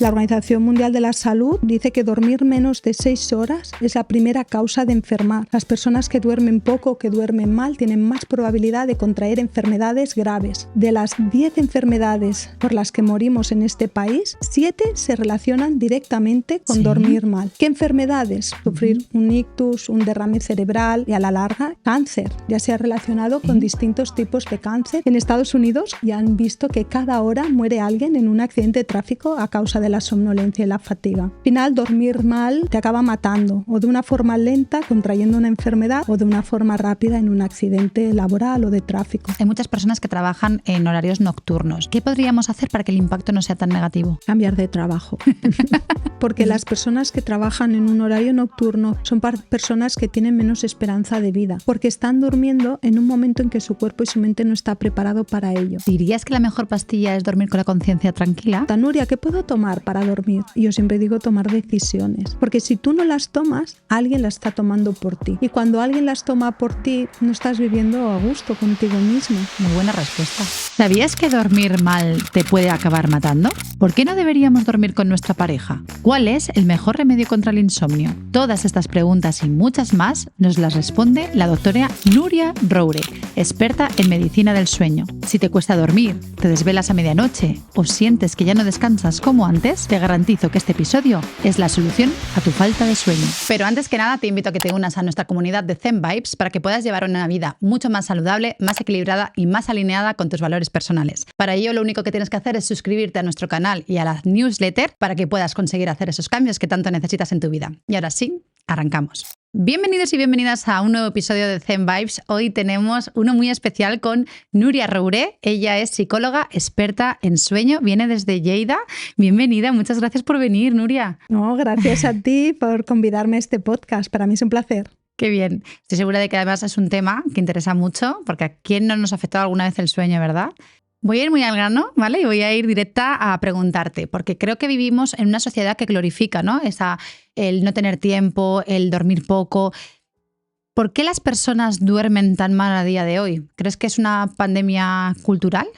La Organización Mundial de la Salud dice que dormir menos de 6 horas es la primera causa de enfermar. Las personas que duermen poco o que duermen mal tienen más probabilidad de contraer enfermedades graves. De las 10 enfermedades por las que morimos en este país, 7 se relacionan directamente con dormir mal. ¿Qué enfermedades? Sufrir un ictus, un derrame cerebral y a la larga cáncer. Ya se ha relacionado con distintos tipos de cáncer. En Estados Unidos ya han visto que cada hora muere alguien en un accidente de tráfico a causa de la somnolencia y la fatiga. Al final, dormir mal te acaba matando, o de una forma lenta contrayendo una enfermedad, o de una forma rápida en un accidente laboral o de tráfico. Hay muchas personas que trabajan en horarios nocturnos. ¿Qué podríamos hacer para que el impacto no sea tan negativo? Cambiar de trabajo. Porque las personas que trabajan en un horario nocturno son personas que tienen menos esperanza de vida, porque están durmiendo en un momento en que su cuerpo y su mente no está preparado para ello. ¿Dirías que la mejor pastilla es dormir con la conciencia tranquila? Nuria, ¿qué puedo tomar para dormir? Y yo siempre digo tomar decisiones, porque si tú no las tomas, alguien las está tomando por ti. Y cuando alguien las toma por ti, no estás viviendo a gusto contigo mismo. Muy buena respuesta. ¿Sabías que dormir mal te puede acabar matando? ¿Por qué no deberíamos dormir con nuestra pareja? ¿Cuál es el mejor remedio contra el insomnio? Todas estas preguntas y muchas más nos las responde la doctora Núria Roure, experta en medicina del sueño. Si te cuesta dormir, te desvelas a medianoche o sientes que ya no descansas como antes, te garantizo que este episodio es la solución a tu falta de sueño. Pero antes que nada te invito a que te unas a nuestra comunidad de Zen Vibes para que puedas llevar una vida mucho más saludable, más equilibrada y más alineada con tus valores personales. Para ello lo único que tienes que hacer es suscribirte a nuestro canal y a la newsletter para que puedas conseguir hacer esos cambios que tanto necesitas en tu vida. Y ahora sí, arrancamos. Bienvenidos y bienvenidas a un nuevo episodio de Zen Vibes. Hoy tenemos uno muy especial con Núria Roure. Ella es psicóloga experta en sueño, viene desde Lleida. Bienvenida, muchas gracias por venir, Núria. No, gracias a ti por convidarme a este podcast. Para mí es un placer. Qué bien. Estoy segura de que además es un tema que interesa mucho, porque a quién no nos ha afectado alguna vez el sueño, ¿verdad? Voy a ir muy al grano, ¿vale? Y voy a ir directa a preguntarte, porque creo que vivimos en una sociedad que glorifica, ¿no? El no tener tiempo, el dormir poco. ¿Por qué las personas duermen tan mal a día de hoy? ¿Crees que es una pandemia cultural?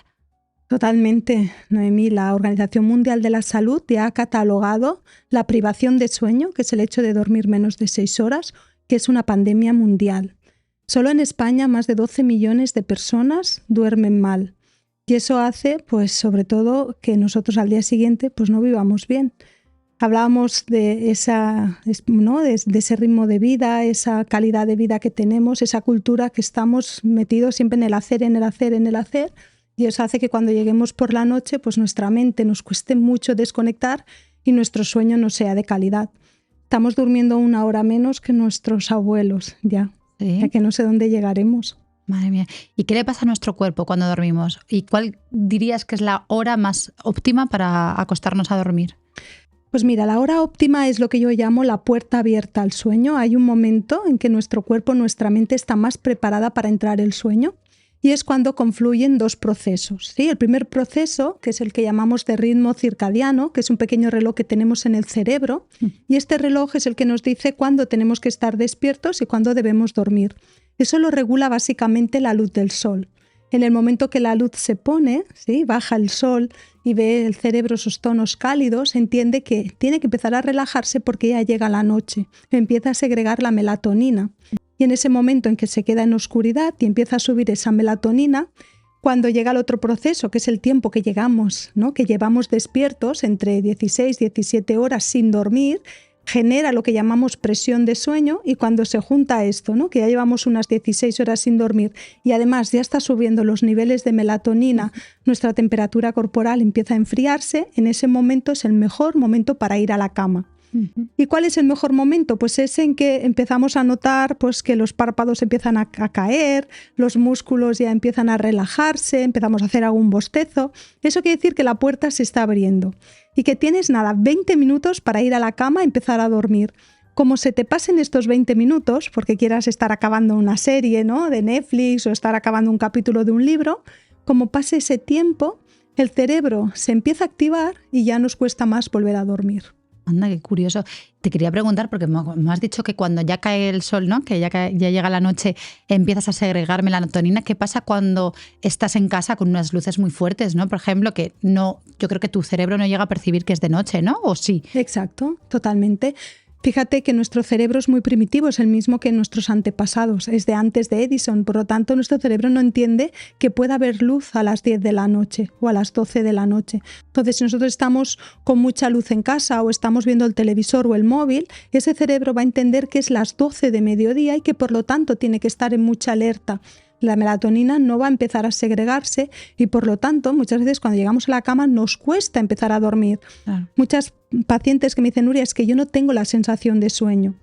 Totalmente, Noemí. La Organización Mundial de la Salud ya ha catalogado la privación de sueño, que es el hecho de dormir menos de 6 horas, que es una pandemia mundial. Solo en España más de 12 millones de personas duermen mal. Y eso hace, pues, sobre todo, que nosotros al día siguiente pues, no vivamos bien. Hablábamos de de ese ritmo de vida, esa calidad de vida que tenemos, esa cultura que estamos metidos siempre en el hacer, en el hacer, en el hacer. Y eso hace que cuando lleguemos por la noche, pues nuestra mente nos cueste mucho desconectar y nuestro sueño no sea de calidad. Estamos durmiendo 1 hora menos que nuestros abuelos ya, ¿Sí? Ya que no sé dónde llegaremos. Madre mía. ¿Y qué le pasa a nuestro cuerpo cuando dormimos? ¿Y cuál dirías que es la hora más óptima para acostarnos a dormir? Pues mira, la hora óptima es lo que yo llamo la puerta abierta al sueño. Hay un momento en que nuestro cuerpo, nuestra mente está más preparada para entrar el sueño y es cuando confluyen 2 procesos. ¿Sí? El primer proceso, que es el que llamamos de ritmo circadiano, que es un pequeño reloj que tenemos en el cerebro y este reloj es el que nos dice cuándo tenemos que estar despiertos y cuándo debemos dormir. Eso lo regula básicamente la luz del sol. En el momento que la luz se pone, ¿sí? Baja el sol y ve el cerebro esos tonos cálidos, entiende que tiene que empezar a relajarse porque ya llega la noche. Empieza a segregar la melatonina. Y en ese momento en que se queda en oscuridad y empieza a subir esa melatonina, cuando llega el otro proceso, que es el tiempo que llegamos, ¿no? Que llevamos despiertos entre 16 y 17 horas sin dormir, genera lo que llamamos presión de sueño y cuando se junta esto, ¿no? Que ya llevamos unas 16 horas sin dormir y además ya está subiendo los niveles de melatonina, nuestra temperatura corporal empieza a enfriarse, en ese momento es el mejor momento para ir a la cama. ¿Y cuál es el mejor momento? Pues es en que empezamos a notar pues, que los párpados empiezan a caer, los músculos ya empiezan a relajarse, empezamos a hacer algún bostezo. Eso quiere decir que la puerta se está abriendo y que tienes 20 minutos para ir a la cama y empezar a dormir. Como se te pasen estos 20 minutos, porque quieras estar acabando una serie, ¿no? de Netflix o estar acabando un capítulo de un libro, como pase ese tiempo, el cerebro se empieza a activar y ya nos cuesta más volver a dormir. Anda, qué curioso. Te quería preguntar, porque me has dicho que cuando ya cae el sol, ¿no? Que ya llega la noche, empiezas a segregar melatonina. ¿Qué pasa cuando estás en casa con unas luces muy fuertes, ¿no? Por ejemplo, que no, yo creo que tu cerebro no llega a percibir que es de noche, ¿no? ¿O sí? Exacto, totalmente. Fíjate que nuestro cerebro es muy primitivo, es el mismo que nuestros antepasados, es de antes de Edison, por lo tanto nuestro cerebro no entiende que pueda haber luz a las 10 de la noche o a las 12 de la noche. Entonces, si nosotros estamos con mucha luz en casa o estamos viendo el televisor o el móvil, ese cerebro va a entender que es las 12 de mediodía y que por lo tanto tiene que estar en mucha alerta. La melatonina no va a empezar a segregarse y por lo tanto muchas veces cuando llegamos a la cama nos cuesta empezar a dormir. Claro. Muchas pacientes que me dicen, Nuria, es que yo no tengo la sensación de sueño.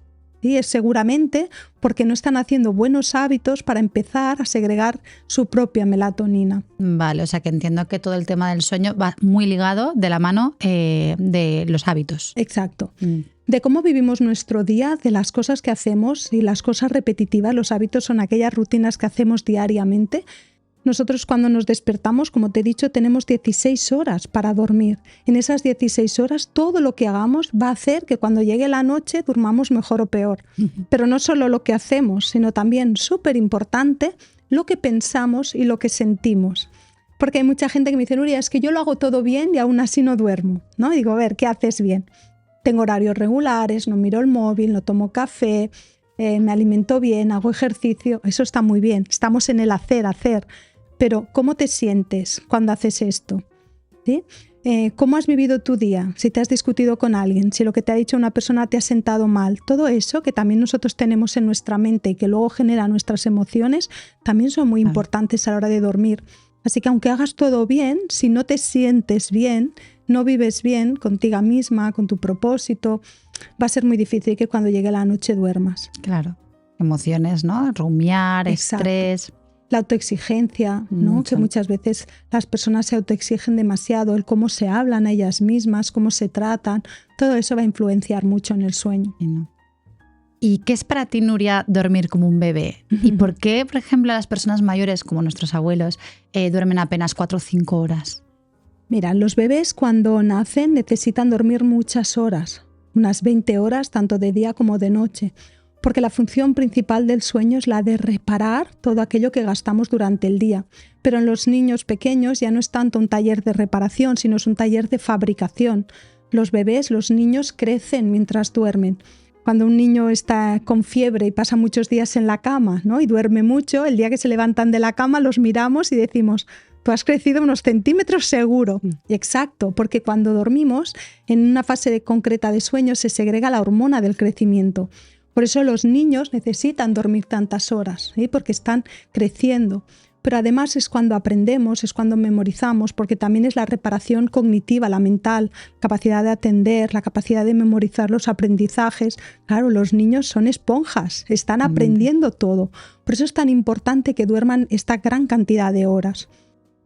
Y es seguramente porque no están haciendo buenos hábitos para empezar a segregar su propia melatonina. Vale, o sea que entiendo que todo el tema del sueño va muy ligado de la mano de los hábitos. Exacto. De cómo vivimos nuestro día, de las cosas que hacemos y las cosas repetitivas. Los hábitos son aquellas rutinas que hacemos diariamente. Nosotros cuando nos despertamos, como te he dicho, tenemos 16 horas para dormir. En esas 16 horas todo lo que hagamos va a hacer que cuando llegue la noche durmamos mejor o peor. Pero no solo lo que hacemos, sino también, súper importante, lo que pensamos y lo que sentimos. Porque hay mucha gente que me dice, Nuria, es que yo lo hago todo bien y aún así no duermo, ¿no? Y digo, a ver, ¿qué haces bien? Tengo horarios regulares, no miro el móvil, no tomo café, me alimento bien, hago ejercicio. Eso está muy bien, estamos en el hacer. Pero, ¿cómo te sientes cuando haces esto? ¿Sí? ¿Cómo has vivido tu día? Si te has discutido con alguien, si lo que te ha dicho una persona te ha sentado mal. Todo eso que también nosotros tenemos en nuestra mente y que luego genera nuestras emociones, también son muy importantes a la hora de dormir. Así que aunque hagas todo bien, si no te sientes bien, no vives bien contigo misma, con tu propósito, va a ser muy difícil que cuando llegue la noche duermas. Claro. Emociones, ¿no? Rumiar, exacto. Estrés. La autoexigencia, ¿no? Que muchas veces las personas se autoexigen demasiado, el cómo se hablan a ellas mismas, cómo se tratan, todo eso va a influenciar mucho en el sueño. ¿Y qué es para ti, Nuria, dormir como un bebé? ¿Y por qué, por ejemplo, las personas mayores, como nuestros abuelos, duermen apenas 4 o 5 horas? Mira, los bebés cuando nacen necesitan dormir muchas horas, unas 20 horas, tanto de día como de noche. Porque la función principal del sueño es la de reparar todo aquello que gastamos durante el día. Pero en los niños pequeños ya no es tanto un taller de reparación, sino es un taller de fabricación. Los bebés, los niños crecen mientras duermen. Cuando un niño está con fiebre y pasa muchos días en la cama, ¿no? Y duerme mucho, el día que se levantan de la cama los miramos y decimos, tú has crecido unos centímetros seguro. Y exacto, porque cuando dormimos, en una fase concreta de sueño se segrega la hormona del crecimiento. Por eso los niños necesitan dormir tantas horas, ¿sí? Porque están creciendo. Pero además es cuando aprendemos, es cuando memorizamos, porque también es la reparación cognitiva, la mental, capacidad de atender, la capacidad de memorizar los aprendizajes. Claro, los niños son esponjas, están aprendiendo todo. Por eso es tan importante que duerman esta gran cantidad de horas.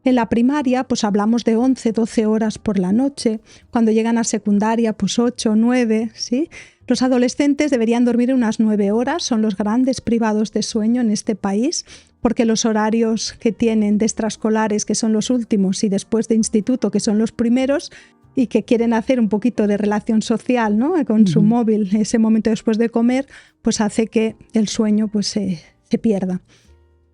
En la primaria, pues hablamos de 11, 12 horas por la noche. Cuando llegan a secundaria, pues 8, 9, ¿sí? Los adolescentes deberían dormir unas 9 horas, son los grandes privados de sueño en este país, porque los horarios que tienen de extraescolares, que son los últimos, y después de instituto, que son los primeros, y que quieren hacer un poquito de relación social, ¿no? Con su móvil, ese momento después de comer, pues hace que el sueño pues, se pierda.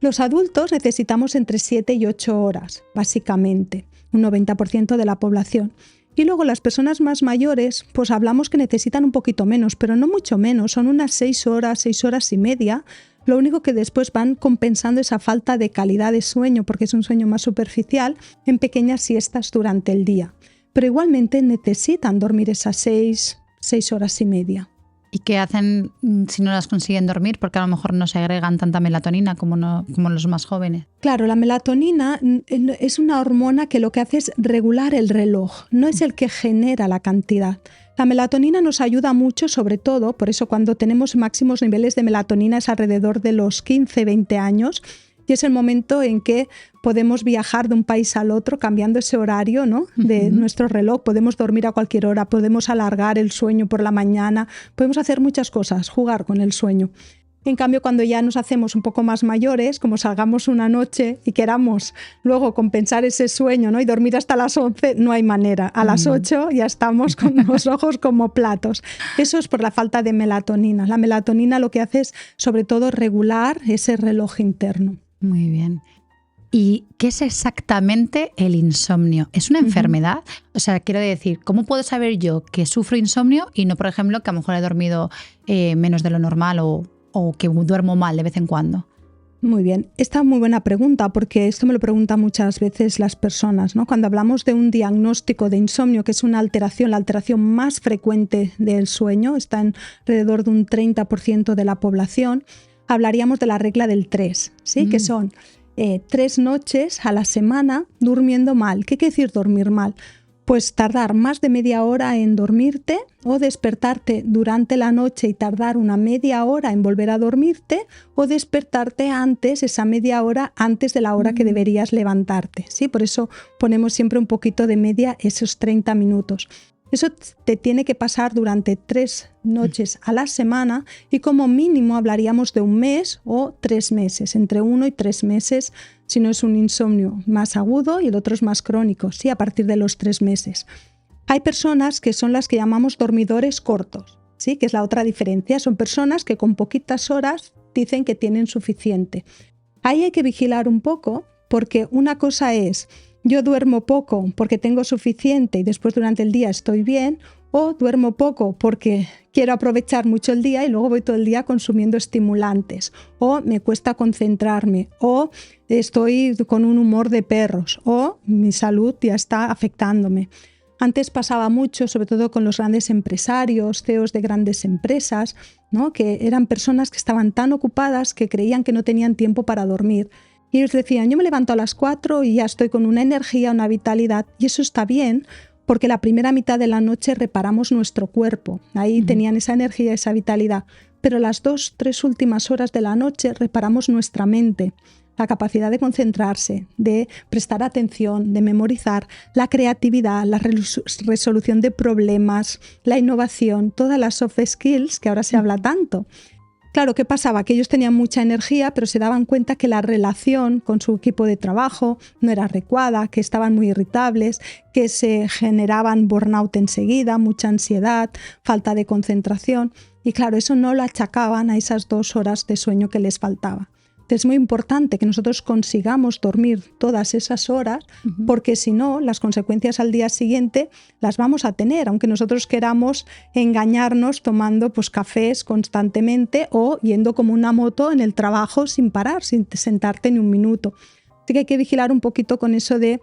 Los adultos necesitamos entre 7 y 8 horas, básicamente, un 90% de la población. Y luego las personas más mayores, pues hablamos que necesitan un poquito menos, pero no mucho menos, son unas 6 horas, 6 horas y media. Lo único que después van compensando esa falta de calidad de sueño, porque es un sueño más superficial, en pequeñas siestas durante el día. Pero igualmente necesitan dormir esas 6 horas y media. ¿Y qué hacen si no las consiguen dormir? Porque a lo mejor no se agregan tanta melatonina como los más jóvenes. Claro, la melatonina es una hormona que lo que hace es regular el reloj, no es el que genera la cantidad. La melatonina nos ayuda mucho, sobre todo, por eso cuando tenemos máximos niveles de melatonina es alrededor de los 15, 20 años, y es el momento en que podemos viajar de un país al otro cambiando ese horario, ¿no? De nuestro reloj. Podemos dormir a cualquier hora, podemos alargar el sueño por la mañana, podemos hacer muchas cosas, jugar con el sueño. En cambio, cuando ya nos hacemos un poco más mayores, como salgamos una noche y queramos luego compensar ese sueño, ¿no? Y dormir hasta las 11, no hay manera. A las 8 ya estamos con los ojos como platos. Eso es por la falta de melatonina. La melatonina lo que hace es, sobre todo, regular ese reloj interno. Muy bien. ¿Y qué es exactamente el insomnio? ¿Es una enfermedad? O sea, quiero decir, ¿cómo puedo saber yo que sufro insomnio y no, por ejemplo, que a lo mejor he dormido menos de lo normal o que duermo mal de vez en cuando? Muy bien, esta es muy buena pregunta porque esto me lo preguntan muchas veces las personas, ¿no? Cuando hablamos de un diagnóstico de insomnio, que es una alteración, la alteración más frecuente del sueño, está en alrededor de un 30% de la población, hablaríamos de la regla del 3, ¿sí? Que son 3 noches a la semana durmiendo mal. ¿Qué quiere decir dormir mal? Pues tardar más de media hora en dormirte o despertarte durante la noche y tardar una media hora en volver a dormirte o despertarte antes, esa media hora antes de la hora que deberías levantarte, ¿sí? Por eso ponemos siempre un poquito de media esos 30 minutos. Eso te tiene que pasar durante 3 noches a la semana y como mínimo hablaríamos de 1 mes o 3 meses, entre 1 y 3 meses, si no es un insomnio más agudo y el otro es más crónico, sí, a partir de los 3 meses. Hay personas que son las que llamamos dormidores cortos, ¿sí? Que es la otra diferencia, son personas que con poquitas horas dicen que tienen suficiente. Ahí hay que vigilar un poco porque una cosa es: yo duermo poco porque tengo suficiente y después durante el día estoy bien, o duermo poco porque quiero aprovechar mucho el día y luego voy todo el día consumiendo estimulantes, o me cuesta concentrarme, o estoy con un humor de perros, o mi salud ya está afectándome. Antes pasaba mucho, sobre todo con los grandes empresarios, CEOs de grandes empresas, ¿no? Que eran personas que estaban tan ocupadas que creían que no tenían tiempo para dormir. Y ellos decían, yo me levanto a las 4 y ya estoy con una energía, una vitalidad. Y eso está bien, porque la primera mitad de la noche reparamos nuestro cuerpo. Ahí tenían esa energía, esa vitalidad. Pero las 2-3 últimas horas de la noche reparamos nuestra mente, la capacidad de concentrarse, de prestar atención, de memorizar, la creatividad, la resolución de problemas, la innovación, todas las soft skills que ahora se habla tanto. Claro, ¿qué pasaba? Que ellos tenían mucha energía, pero se daban cuenta que la relación con su equipo de trabajo no era adecuada, que estaban muy irritables, que se generaban burnout enseguida, mucha ansiedad, falta de concentración. Y claro, eso no lo achacaban a esas 2 horas de sueño que les faltaba. Es muy importante que nosotros consigamos dormir todas esas horas, porque si no, las consecuencias al día siguiente las vamos a tener, aunque nosotros queramos engañarnos tomando cafés constantemente o yendo como una moto en el trabajo sin parar, sin sentarte ni un minuto. Así que hay que vigilar un poquito con eso de: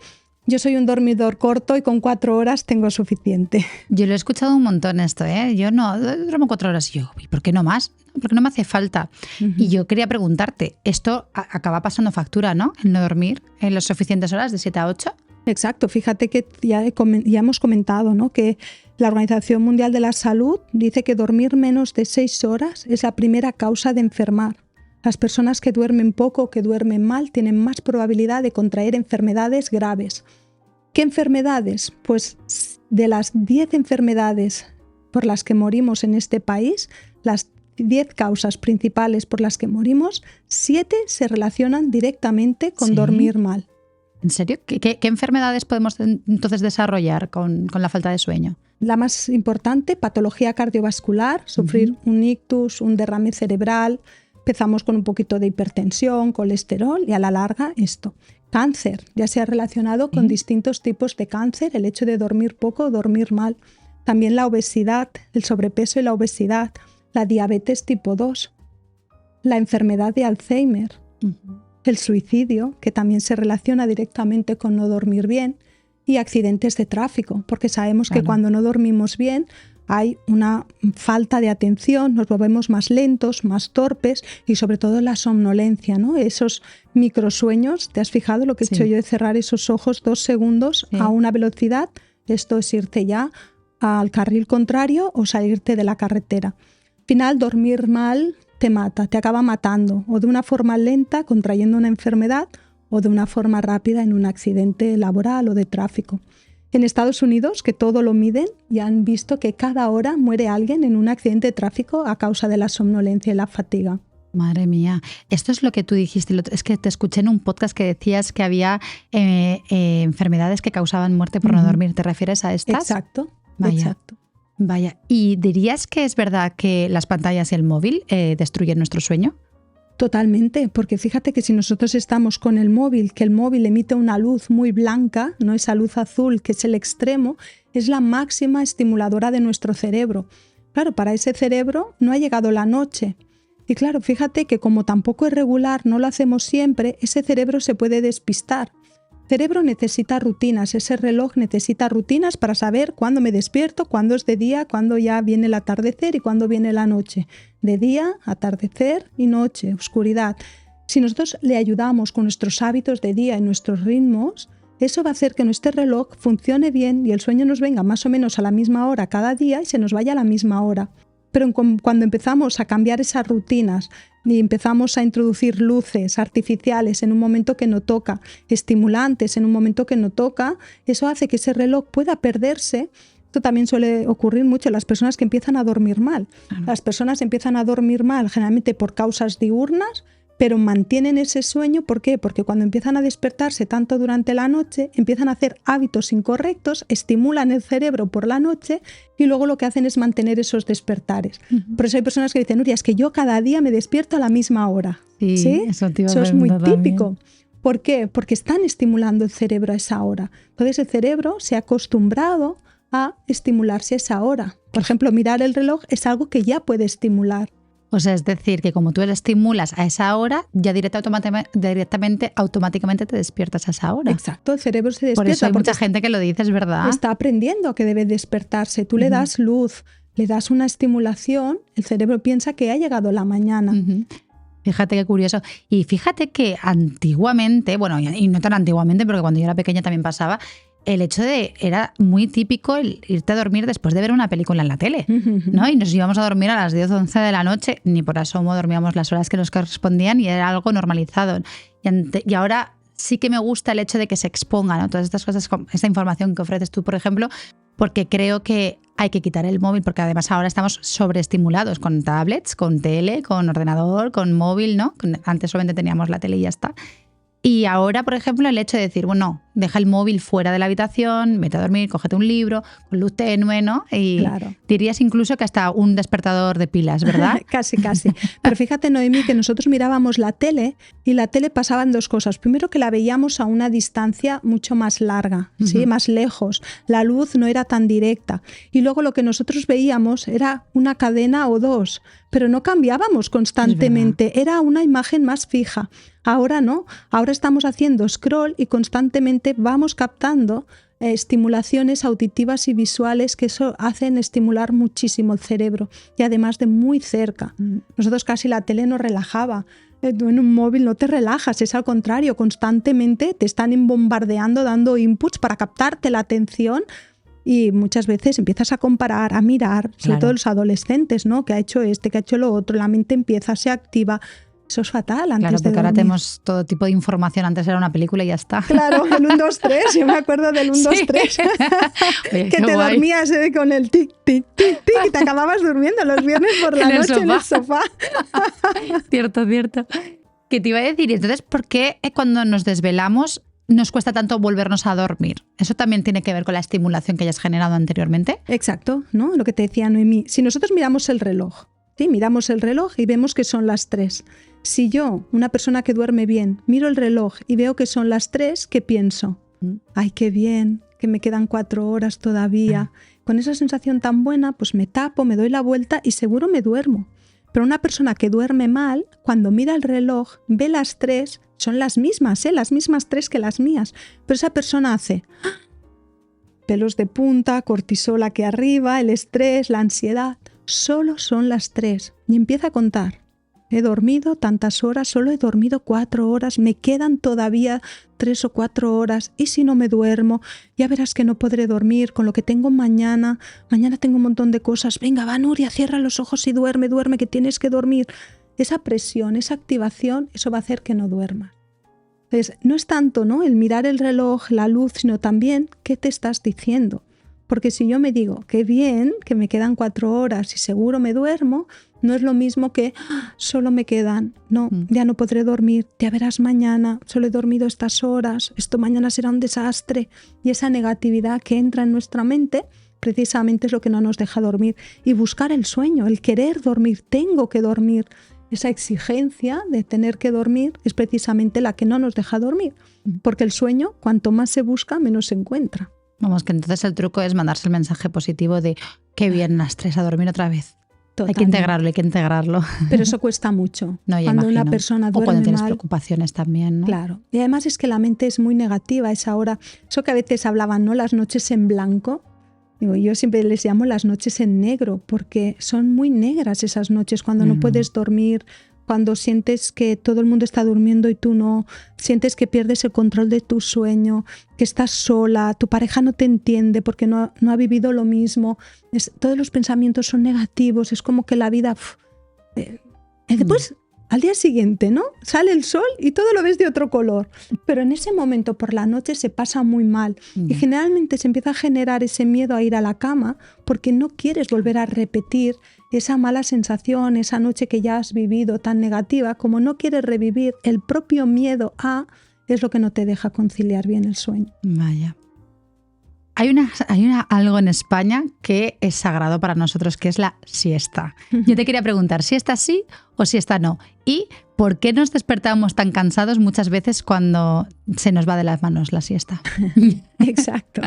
yo soy un dormidor corto y con 4 horas tengo suficiente. Yo lo he escuchado un montón esto, ¿eh? Yo no duermo 4 horas y yo, ¿y por qué no más? Porque no me hace falta. Y yo quería preguntarte, esto acaba pasando factura, ¿no? El no dormir en las suficientes horas, de 7 a 8. Exacto, fíjate que ya hemos comentado, ¿no? Que la Organización Mundial de la Salud dice que dormir menos de 6 horas es la primera causa de enfermar. Las personas que duermen poco o que duermen mal tienen más probabilidad de contraer enfermedades graves. ¿Qué enfermedades? Pues de las 10 enfermedades por las que morimos en este país, las 10 causas principales por las que morimos, 7 se relacionan directamente con dormir mal. ¿En serio? ¿Qué enfermedades podemos entonces desarrollar con la falta de sueño? La más importante, patología cardiovascular, sufrir un ictus, un derrame cerebral. Empezamos con un poquito de hipertensión, colesterol y a la larga esto. Cáncer, ya se ha relacionado con distintos tipos de cáncer, el hecho de dormir poco o dormir mal. También la obesidad, el sobrepeso y la obesidad, la diabetes tipo 2, la enfermedad de Alzheimer, el suicidio, que también se relaciona directamente con no dormir bien, y accidentes de tráfico, porque sabemos que cuando no dormimos bien hay una falta de atención, nos volvemos más lentos, más torpes y sobre todo la somnolencia, ¿no? Esos microsueños, ¿te has fijado lo que he hecho yo de cerrar esos ojos 2 segundos a una velocidad? Esto es irte ya al carril contrario o salirte de la carretera. Al final, dormir mal te mata, te acaba matando, o de una forma lenta contrayendo una enfermedad o de una forma rápida en un accidente laboral o de tráfico. En Estados Unidos, que todo lo miden, ya han visto que cada hora muere alguien en un accidente de tráfico a causa de la somnolencia y la fatiga. Madre mía, esto es lo que tú dijiste, es que te escuché en un podcast que decías que había enfermedades que causaban muerte por no dormir. ¿Te refieres a estas? Exacto, Vaya. exacto. Vaya, ¿y dirías que es verdad que las pantallas y el móvil destruyen nuestro sueño? Totalmente, porque fíjate que si nosotros estamos con el móvil, que el móvil emite una luz muy blanca, no esa luz azul que es el extremo, es la máxima estimuladora de nuestro cerebro. Claro, para ese cerebro no ha llegado la noche. Y claro, fíjate que como tampoco es regular, no lo hacemos siempre, ese cerebro se puede despistar. El cerebro necesita rutinas, ese reloj necesita rutinas para saber cuándo me despierto, cuándo es de día, cuándo ya viene el atardecer y cuándo viene la noche. De día, atardecer y noche, oscuridad. Si nosotros le ayudamos con nuestros hábitos de día y nuestros ritmos, eso va a hacer que nuestro reloj funcione bien y el sueño nos venga más o menos a la misma hora cada día y se nos vaya a la misma hora. Pero cuando empezamos a cambiar esas rutinas y empezamos a introducir luces artificiales en un momento que no toca, estimulantes en un momento que no toca, eso hace que ese reloj pueda perderse. Esto también suele ocurrir mucho en las personas que empiezan a dormir mal. Las personas empiezan a dormir mal generalmente por causas diurnas, pero mantienen ese sueño. ¿Por qué? Porque cuando empiezan a despertarse tanto durante la noche, empiezan a hacer hábitos incorrectos, estimulan el cerebro por la noche y luego lo que hacen es mantener esos despertares. Por eso hay personas que dicen, Nuria, es que yo cada día me despierto a la misma hora. Sí, eso es muy típico. ¿Por qué? Porque están estimulando el cerebro a esa hora. Entonces el cerebro se ha acostumbrado a estimularse a esa hora. Por ejemplo, mirar el reloj es algo que ya puede estimular. O sea, es decir, que como tú le estimulas a esa hora, ya automáticamente te despiertas a esa hora. Exacto, el cerebro se despierta. Por eso hay mucha gente que lo dice, es verdad. Está aprendiendo que debe despertarse. Tú le das luz, le das una estimulación, el cerebro piensa que ha llegado la mañana. Fíjate qué curioso. Y fíjate que antiguamente, bueno, y no tan antiguamente, porque cuando yo era pequeña también pasaba, el hecho de, era muy típico el irte a dormir después de ver una película en la tele, ¿no? Y nos íbamos a dormir a las 10 o 11 de la noche, ni por asomo dormíamos las horas que nos correspondían y era algo normalizado. Y ahora sí que me gusta el hecho de que se expongan, ¿no? Todas estas cosas, esta información que ofreces tú, por ejemplo, porque creo que hay que quitar el móvil, porque además ahora estamos sobreestimulados con tablets, con tele, con ordenador, con móvil, ¿no? Antes solamente teníamos la tele y ya está. Y ahora, por ejemplo, el hecho de decir, bueno, deja el móvil fuera de la habitación, vete a dormir, cógete un libro, con luz tenue, ¿no? Y claro, dirías incluso que hasta un despertador de pilas, ¿verdad? Casi. Pero fíjate, Noemí, que nosotros mirábamos la tele y la tele pasaban dos cosas. Primero, que la veíamos a una distancia mucho más larga, ¿sí? Más lejos. La luz no era tan directa. Y luego lo que nosotros veíamos era una cadena o dos, pero no cambiábamos constantemente. Era una imagen más fija. Ahora no, ahora estamos haciendo scroll y constantemente vamos captando estimulaciones auditivas y visuales que eso hacen estimular muchísimo el cerebro y además de muy cerca. Nosotros casi la tele nos relajaba. En un móvil no te relajas, es al contrario, constantemente te están bombardeando, dando inputs para captarte la atención. Y muchas veces empiezas a comparar, a mirar, sobre todo los adolescentes, ¿no? Que ha hecho que ha hecho lo otro, la mente empieza, se activa. Eso es fatal antes de dormir. Claro, porque ahora tenemos todo tipo de información. Antes era una película y ya está. Claro, el 1, 2, 3. Yo me acuerdo del 1, 2, 3. Oye, que te guay. Dormías con el tic, tic, tic, tic y te acababas durmiendo los viernes por la noche en el sofá. Cierto. ¿Qué te iba a decir? Entonces, ¿por qué cuando nos desvelamos nos cuesta tanto volvernos a dormir? ¿Eso también tiene que ver con la estimulación que hayas generado anteriormente? Exacto, ¿no? Lo que te decía Noemí. Si nosotros miramos el reloj, ¿sí? Miramos el reloj y vemos que son las 3. Si yo, una persona que duerme bien, miro el reloj y veo que son las 3, ¿qué pienso? ¡Ay, qué bien! Que me quedan 4 horas todavía. Con esa sensación tan buena, pues me tapo, me doy la vuelta y seguro me duermo. Pero una persona que duerme mal, cuando mira el reloj, ve las 3, son las mismas 3 que las mías. Pero esa persona hace pelos de punta, cortisol aquí arriba, el estrés, la ansiedad. Solo son las 3 y empieza a contar. He dormido tantas horas, solo he dormido 4 horas, me quedan todavía 3 o 4 horas y si no me duermo, ya verás que no podré dormir con lo que tengo mañana tengo un montón de cosas, venga va Nuria, cierra los ojos y duerme, que tienes que dormir. Esa presión, esa activación, eso va a hacer que no duermas. Entonces, no es tanto, ¿no?, el mirar el reloj, la luz, sino también qué te estás diciendo. Porque si yo me digo, qué bien, que me quedan 4 horas y seguro me duermo, No es lo mismo que solo me quedan, no, ya no podré dormir, ya verás mañana, solo he dormido estas horas, esto mañana será un desastre. Y esa negatividad que entra en nuestra mente precisamente es lo que no nos deja dormir. Y buscar el sueño, el querer dormir, tengo que dormir. Esa exigencia de tener que dormir es precisamente la que no nos deja dormir, porque el sueño, cuanto más se busca, menos se encuentra. Vamos, que entonces el truco es mandarse el mensaje positivo de qué bien las 3 a dormir otra vez. Totalmente. Hay que integrarlo. Pero eso cuesta mucho. No, cuando imagino. una persona duerme o cuando tienes mal, preocupaciones también, ¿no? Claro. Y además es que la mente es muy negativa a esa hora. Eso que a veces hablaban, ¿no? Las noches en blanco. Digo, yo siempre les llamo las noches en negro, porque son muy negras esas noches cuando no puedes dormir, cuando sientes que todo el mundo está durmiendo y tú no, sientes que pierdes el control de tu sueño, que estás sola, tu pareja no te entiende porque no ha vivido lo mismo. Todos los pensamientos son negativos, es como que la vida... Después, al día siguiente, ¿no? Sale el sol y todo lo ves de otro color. Pero en ese momento, por la noche, se pasa muy mal. Y generalmente se empieza a generar ese miedo a ir a la cama porque no quieres volver a repetir esa mala sensación, esa noche que ya has vivido tan negativa. Como no quieres revivir el propio miedo es lo que no te deja conciliar bien el sueño. Vaya. Hay algo en España que es sagrado para nosotros, que es la siesta. Yo te quería preguntar, ¿siesta sí o siesta no? ¿Y por qué nos despertamos tan cansados muchas veces cuando se nos va de las manos la siesta? Exacto.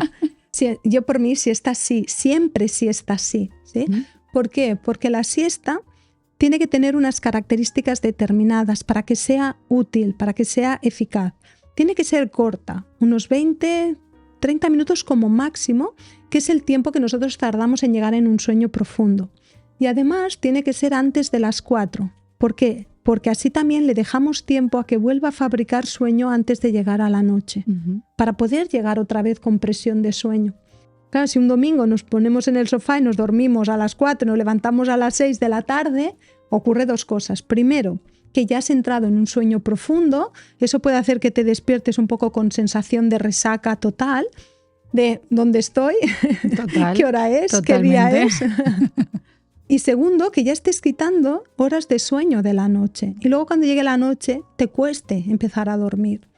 Sí, yo por mí siesta sí, siempre siesta sí. ¿Sí? ¿Por qué? Porque la siesta tiene que tener unas características determinadas para que sea útil, para que sea eficaz. Tiene que ser corta, unos 20, 30 minutos como máximo, que es el tiempo que nosotros tardamos en llegar en un sueño profundo. Y además tiene que ser antes de las 4. ¿Por qué? Porque así también le dejamos tiempo a que vuelva a fabricar sueño antes de llegar a la noche, para poder llegar otra vez con presión de sueño. Claro, si un domingo nos ponemos en el sofá y nos dormimos a las 4 y nos levantamos a las 6 de la tarde, ocurre dos cosas. Primero, que ya has entrado en un sueño profundo, eso puede hacer que te despiertes un poco con sensación de resaca total, de ¿dónde estoy? Total, ¿qué hora es? Totalmente. ¿Qué día es? Y segundo, que ya estés quitando horas de sueño de la noche. Y luego cuando llegue la noche te cueste empezar a dormir.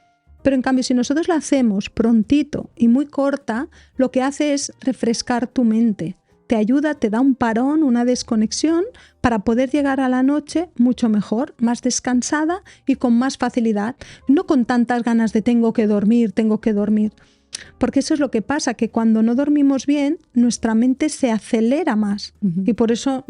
Pero en cambio, si nosotros la hacemos prontito y muy corta, lo que hace es refrescar tu mente. Te ayuda, te da un parón, una desconexión para poder llegar a la noche mucho mejor, más descansada y con más facilidad. No con tantas ganas de tengo que dormir. Porque eso es lo que pasa, que cuando no dormimos bien, nuestra mente se acelera más. Y por eso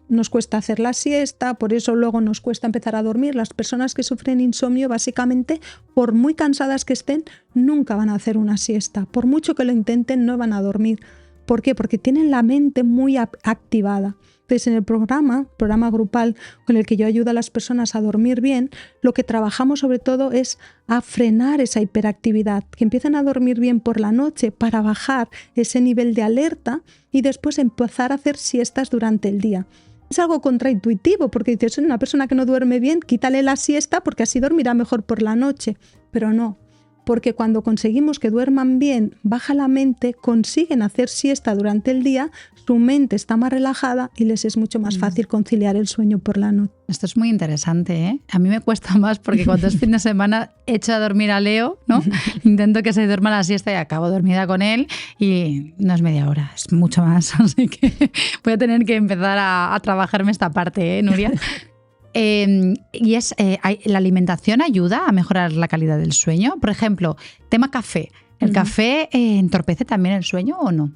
nos cuesta hacer la siesta, por eso luego nos cuesta empezar a dormir. Las personas que sufren insomnio, básicamente, por muy cansadas que estén, nunca van a hacer una siesta. Por mucho que lo intenten, no van a dormir. ¿Por qué? Porque tienen la mente muy activada. Entonces, en el programa grupal con el que yo ayudo a las personas a dormir bien, lo que trabajamos sobre todo es a frenar esa hiperactividad, que empiecen a dormir bien por la noche para bajar ese nivel de alerta y después empezar a hacer siestas durante el día. Es algo contraintuitivo porque dices, una persona que no duerme bien, quítale la siesta porque así dormirá mejor por la noche. Pero no. Porque cuando conseguimos que duerman bien, baja la mente, consiguen hacer siesta durante el día, su mente está más relajada y les es mucho más fácil conciliar el sueño por la noche. Esto es muy interesante, ¿eh? A mí me cuesta más porque cuando es fin de semana echo a dormir a Leo, ¿no? Intento que se duerma la siesta y acabo dormida con él y no es media hora, es mucho más. Así que voy a tener que empezar a trabajarme esta parte, ¿eh, Nuria? ¿La alimentación ayuda a mejorar la calidad del sueño? Por ejemplo, tema café. ¿El café entorpece también el sueño o no?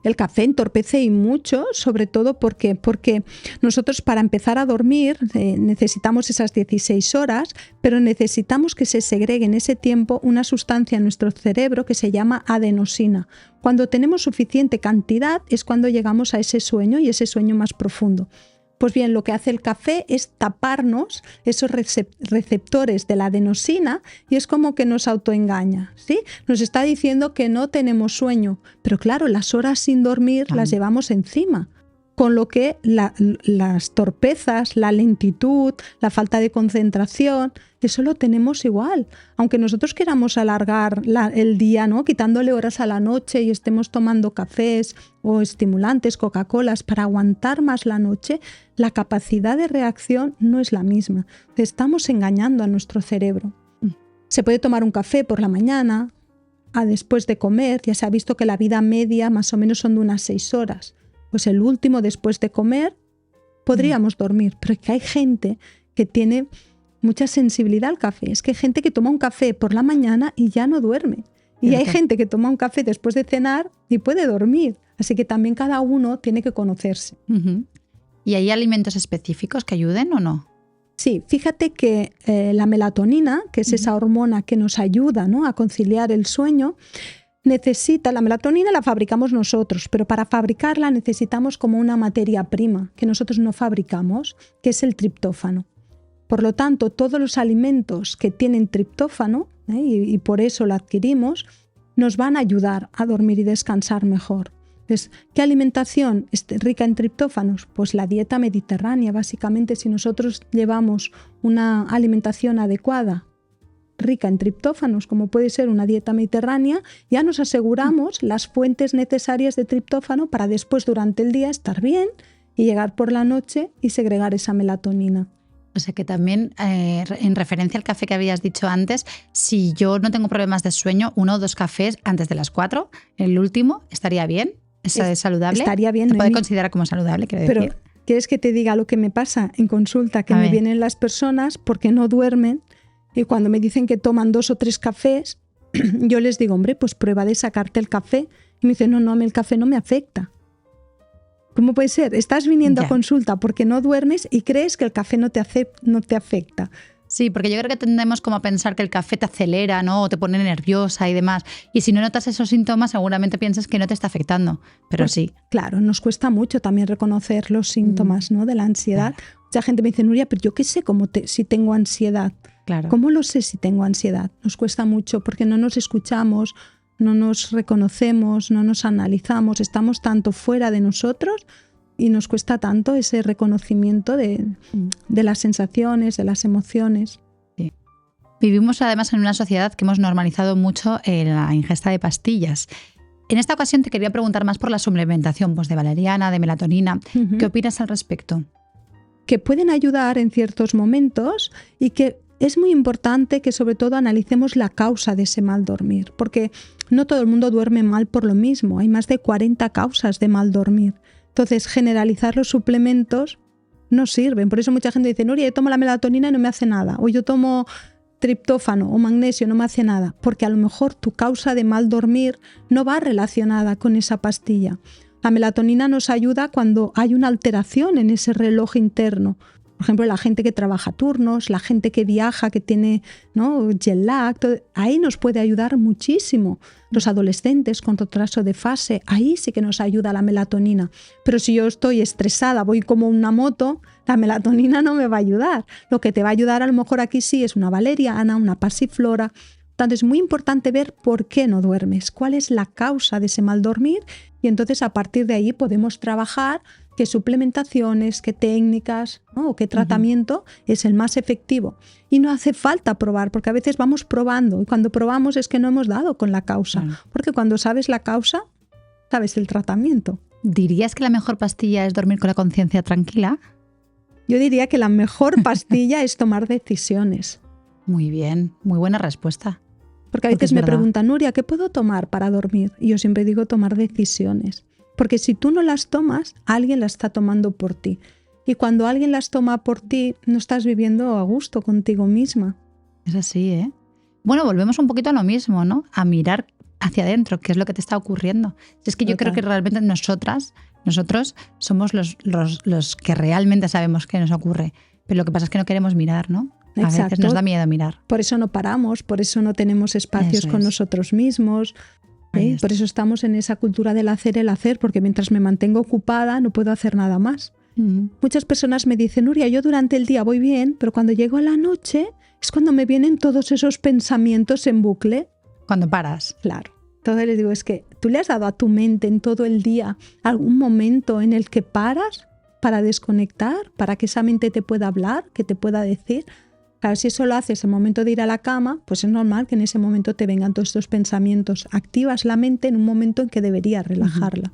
El café entorpece y mucho, sobre todo porque nosotros para empezar a dormir necesitamos esas 16 horas, pero necesitamos que se segregue en ese tiempo una sustancia en nuestro cerebro que se llama adenosina. Cuando tenemos suficiente cantidad es cuando llegamos a ese sueño y ese sueño más profundo. Pues bien, lo que hace el café es taparnos esos receptores de la adenosina y es como que nos autoengaña, ¿sí? Nos está diciendo que no tenemos sueño, pero claro, las horas sin dormir las llevamos encima. Con lo que las torpezas, la lentitud, la falta de concentración, eso lo tenemos igual. Aunque nosotros queramos alargar el día, ¿no? Quitándole horas a la noche y estemos tomando cafés o estimulantes, Coca-Colas, para aguantar más la noche, la capacidad de reacción no es la misma. Estamos engañando a nuestro cerebro. Se puede tomar un café por la mañana, después de comer. Ya se ha visto que la vida media más o menos son de unas 6 horas. Pues el último después de comer podríamos dormir, pero es que hay gente que tiene mucha sensibilidad al café. Es que hay gente que toma un café por la mañana y ya no duerme. Y hay gente que toma un café después de cenar y puede dormir. Así que también cada uno tiene que conocerse. ¿Y hay alimentos específicos que ayuden o no? Sí, fíjate que la melatonina, que es esa hormona que nos ayuda, ¿no?, a conciliar el sueño, la melatonina la fabricamos nosotros, pero para fabricarla necesitamos como una materia prima que nosotros no fabricamos, que es el triptófano. Por lo tanto, todos los alimentos que tienen triptófano, y por eso lo adquirimos, nos van a ayudar a dormir y descansar mejor. Entonces, ¿qué alimentación es rica en triptófanos? Pues la dieta mediterránea, básicamente. Si nosotros llevamos una alimentación adecuada, rica en triptófanos, como puede ser una dieta mediterránea, ya nos aseguramos las fuentes necesarias de triptófano para después, durante el día, estar bien y llegar por la noche y segregar esa melatonina. O sea que también, en referencia al café que habías dicho antes, si yo no tengo problemas de sueño, 1 o 2 cafés antes de las 4, el último, ¿estaría bien? ¿Es saludable? Estaría bien. ¿Se puede considerar como saludable, quiero decir? Pero, ¿quieres que te diga lo que me pasa en consulta? Que me vienen las personas porque no duermen y cuando me dicen que toman 2 o 3 cafés, yo les digo, hombre, pues prueba de sacarte el café. Y me dicen, no, a mí el café no me afecta. ¿Cómo puede ser? Estás viniendo a consulta porque no duermes y crees que el café no te afecta. Sí, porque yo creo que tendemos como a pensar que el café te acelera, ¿no? O te pone nerviosa y demás. Y si no notas esos síntomas, seguramente piensas que no te está afectando. Pero pues, sí. Claro, nos cuesta mucho también reconocer los síntomas, ¿no?, de la ansiedad. Claro. Mucha gente me dice, Nuria, pero yo qué sé si tengo ansiedad. Claro. ¿Cómo lo sé si tengo ansiedad? Nos cuesta mucho porque no nos escuchamos, no nos reconocemos, no nos analizamos, estamos tanto fuera de nosotros y nos cuesta tanto ese reconocimiento de las sensaciones, de las emociones. Sí. Vivimos además en una sociedad que hemos normalizado mucho la ingesta de pastillas. En esta ocasión te quería preguntar más por la suplementación, pues de valeriana, de melatonina. ¿Qué opinas al respecto? Que pueden ayudar en ciertos momentos y que es muy importante que sobre todo analicemos la causa de ese mal dormir, porque no todo el mundo duerme mal por lo mismo. Hay más de 40 causas de mal dormir. Entonces, generalizar los suplementos no sirven. Por eso mucha gente dice, Nuria, yo tomo la melatonina y no me hace nada. O yo tomo triptófano o magnesio, no me hace nada. Porque a lo mejor tu causa de mal dormir no va relacionada con esa pastilla. La melatonina nos ayuda cuando hay una alteración en ese reloj interno. Por ejemplo, la gente que trabaja turnos, la gente que viaja, que tiene, ¿no?, jet lag, ahí nos puede ayudar muchísimo. Los adolescentes con retraso de fase, ahí sí que nos ayuda la melatonina. Pero si yo estoy estresada, voy como una moto, la melatonina no me va a ayudar. Lo que te va a ayudar a lo mejor aquí sí es una valeriana, una pasiflora. Entonces es muy importante ver por qué no duermes, cuál es la causa de ese mal dormir y entonces a partir de ahí podemos trabajar qué suplementaciones, qué técnicas, ¿no?, o qué tratamiento es el más efectivo. Y no hace falta probar, porque a veces vamos probando y cuando probamos es que no hemos dado con la causa, porque cuando sabes la causa, sabes el tratamiento. ¿Dirías que la mejor pastilla es dormir con la conciencia tranquila? Yo diría que la mejor pastilla es tomar decisiones. Muy bien, muy buena respuesta. Porque a veces me preguntan, Nuria, ¿qué puedo tomar para dormir? Y yo siempre digo tomar decisiones. Porque si tú no las tomas, alguien las está tomando por ti. Y cuando alguien las toma por ti, no estás viviendo a gusto contigo misma. Es así, ¿eh? Bueno, volvemos un poquito a lo mismo, ¿no? A mirar hacia adentro, qué es lo que te está ocurriendo. Es que yo creo que realmente nosotros somos los que realmente sabemos qué nos ocurre. Pero lo que pasa es que no queremos mirar, ¿no? A veces nos da miedo mirar. Por eso no paramos, por eso no tenemos espacios con nosotros mismos. Por eso estamos en esa cultura del hacer el hacer, porque mientras me mantengo ocupada no puedo hacer nada más. Muchas personas me dicen, Nuria, yo durante el día voy bien, pero cuando llego a la noche es cuando me vienen todos esos pensamientos en bucle. Cuando paras. Claro. Entonces les digo, es que tú le has dado a tu mente en todo el día algún momento en el que paras para desconectar, para que esa mente te pueda hablar, que te pueda decir. Claro, si eso lo haces en el momento de ir a la cama, pues es normal que en ese momento te vengan todos estos pensamientos. Activas la mente en un momento en que deberías relajarla.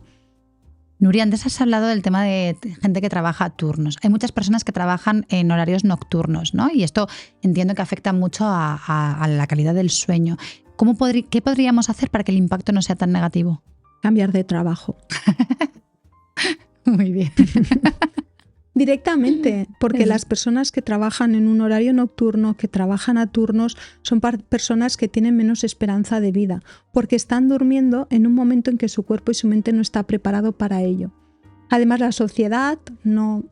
Nuria, antes has hablado del tema de gente que trabaja a turnos. Hay muchas personas que trabajan en horarios nocturnos, ¿no? Y esto entiendo que afecta mucho a la calidad del sueño. ¿Qué podríamos hacer para que el impacto no sea tan negativo? Cambiar de trabajo. Muy bien. Directamente, porque las personas que trabajan en un horario nocturno, que trabajan a turnos, son personas que tienen menos esperanza de vida, porque están durmiendo en un momento en que su cuerpo y su mente no está preparado para ello. Además, la sociedad no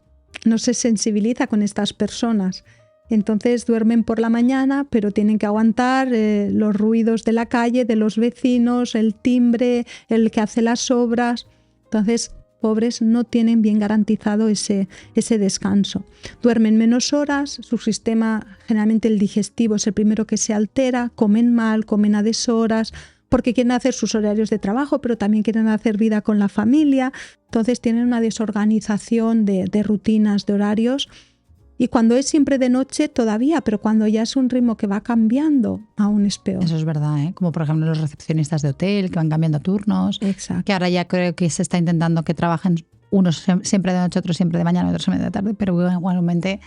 se sensibiliza con estas personas. Entonces duermen por la mañana, pero tienen que aguantar los ruidos de la calle, de los vecinos, el timbre, el que hace las obras. Entonces, pobres no tienen bien garantizado ese descanso. Duermen menos horas, su sistema, generalmente el digestivo, es el primero que se altera, comen mal, comen a deshoras, porque quieren hacer sus horarios de trabajo, pero también quieren hacer vida con la familia. Entonces tienen una desorganización de rutinas, de horarios. Y cuando es siempre de noche todavía, pero cuando ya es un ritmo que va cambiando, aún es peor. Eso es verdad, ¿eh? Como por ejemplo los recepcionistas de hotel que van cambiando turnos. Exacto. Que ahora ya creo que se está intentando que trabajen unos siempre de noche, otros siempre de mañana, otros siempre de tarde, pero igualmente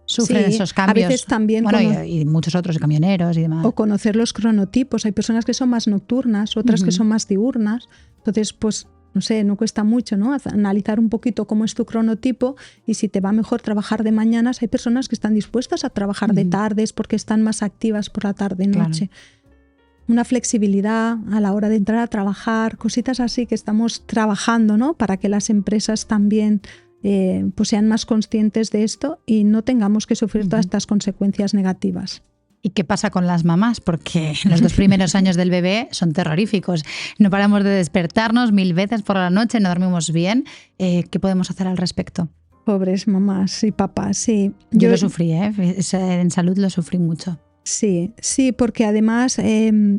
sufren esos cambios. A veces también y muchos otros, camioneros y demás. O conocer los cronotipos. Hay personas que son más nocturnas, otras que son más diurnas. Entonces, pues no sé, no cuesta mucho, ¿no? Analizar un poquito cómo es tu cronotipo y si te va mejor trabajar de mañanas. Hay personas que están dispuestas a trabajar de tardes porque están más activas por la tarde-noche. Claro. Una flexibilidad a la hora de entrar a trabajar, cositas así que estamos trabajando, ¿no? Para que las empresas también pues sean más conscientes de esto y no tengamos que sufrir todas estas consecuencias negativas. ¿Y qué pasa con las mamás? Porque los 2 primeros años del bebé son terroríficos. No paramos de despertarnos 1000 veces por la noche, no dormimos bien. ¿Qué podemos hacer al respecto? Pobres mamás y papás, sí. Yo lo sufrí, en salud lo sufrí mucho. Sí, porque además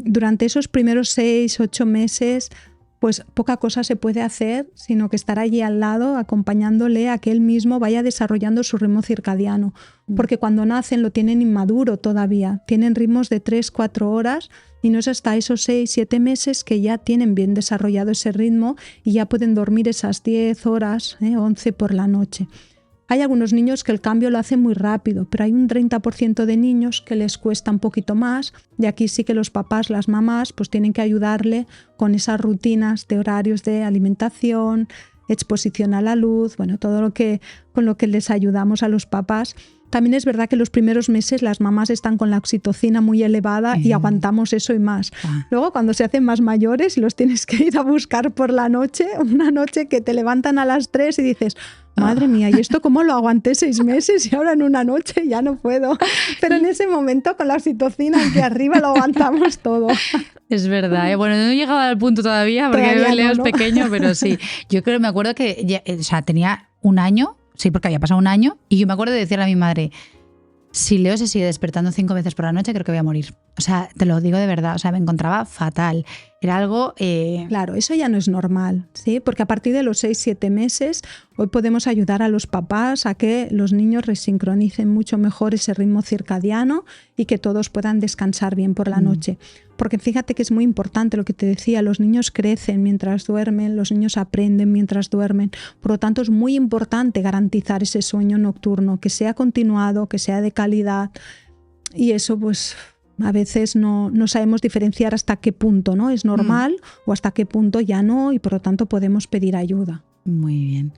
durante esos primeros 6-8 meses pues poca cosa se puede hacer, sino que estar allí al lado acompañándole a que él mismo vaya desarrollando su ritmo circadiano. Porque cuando nacen lo tienen inmaduro todavía, tienen ritmos de 3-4 horas y no es hasta esos 6-7 meses que ya tienen bien desarrollado ese ritmo y ya pueden dormir esas 10 horas, 11 por la noche. Hay algunos niños que el cambio lo hacen muy rápido, pero hay un 30% de niños que les cuesta un poquito más y aquí sí que los papás, las mamás, pues tienen que ayudarle con esas rutinas de horarios de alimentación, exposición a la luz, bueno, todo con lo que les ayudamos a los papás. También es verdad que los primeros meses las mamás están con la oxitocina muy elevada y aguantamos eso y más. Luego cuando se hacen más mayores y los tienes que ir a buscar por la noche, una noche que te levantan a las 3 y dices, madre mía, ¿y esto cómo lo aguanté 6 meses y ahora en una noche ya no puedo? Pero en ese momento con la oxitocina aquí arriba lo aguantamos todo. Es verdad, Bueno, no he llegado al punto todavía porque Leo es pequeño, pero sí. Yo creo, me acuerdo que tenía 1 año. Sí, porque había pasado 1 año y yo me acuerdo de decirle a mi madre, si Leo se sigue despertando 5 veces por la noche, creo que voy a morir. O sea, te lo digo de verdad, me encontraba fatal. Era algo... Claro, eso ya no es normal, ¿sí? Porque a partir de los 6-7 meses, hoy podemos ayudar a los papás a que los niños resincronicen mucho mejor ese ritmo circadiano y que todos puedan descansar bien por la noche. Porque fíjate que es muy importante lo que te decía, los niños crecen mientras duermen, los niños aprenden mientras duermen. Por lo tanto, es muy importante garantizar ese sueño nocturno, que sea continuado, que sea de calidad. Y eso, pues, a veces no sabemos diferenciar hasta qué punto, ¿no? Es normal o hasta qué punto ya no, y por lo tanto podemos pedir ayuda. Muy bien.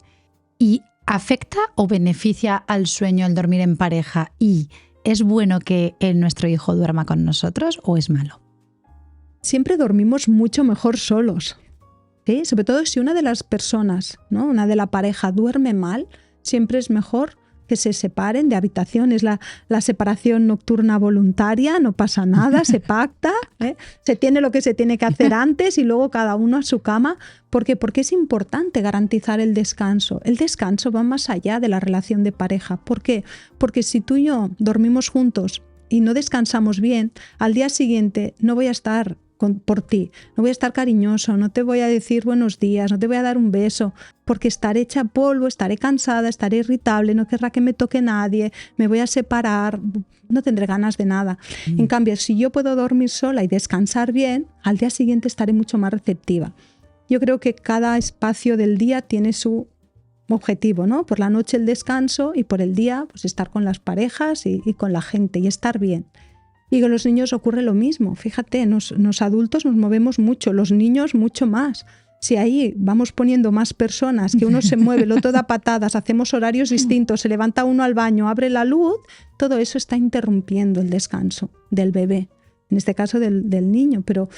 ¿Y afecta o beneficia al sueño el dormir en pareja? ¿Y es bueno que nuestro hijo duerma con nosotros o es malo? Siempre dormimos mucho mejor solos, ¿sí? Sobre todo si una de las personas, ¿no? Una de la pareja duerme mal, siempre es mejor que se separen de habitación. Es la separación nocturna voluntaria, no pasa nada, se pacta, se tiene lo que se tiene que hacer antes y luego cada uno a su cama. ¿Por qué? Porque es importante garantizar el descanso. El descanso va más allá de la relación de pareja. ¿Por qué? Porque si tú y yo dormimos juntos y no descansamos bien, al día siguiente no voy a estar por ti, no voy a estar cariñoso, no te voy a decir buenos días, no te voy a dar un beso, porque estaré hecha polvo, estaré cansada, estaré irritable, no querrá que me toque nadie, me voy a separar, no tendré ganas de nada. En cambio, si yo puedo dormir sola y descansar bien, al día siguiente estaré mucho más receptiva. Yo creo que cada espacio del día tiene su objetivo, ¿no? Por la noche el descanso y por el día pues estar con las parejas y con la gente y estar bien. Y con los niños ocurre lo mismo. Fíjate, los adultos nos movemos mucho, los niños mucho más. Si ahí vamos poniendo más personas, que uno se mueve, el otro da patadas, hacemos horarios distintos, se levanta uno al baño, abre la luz, todo eso está interrumpiendo el descanso del bebé, en este caso del niño, pero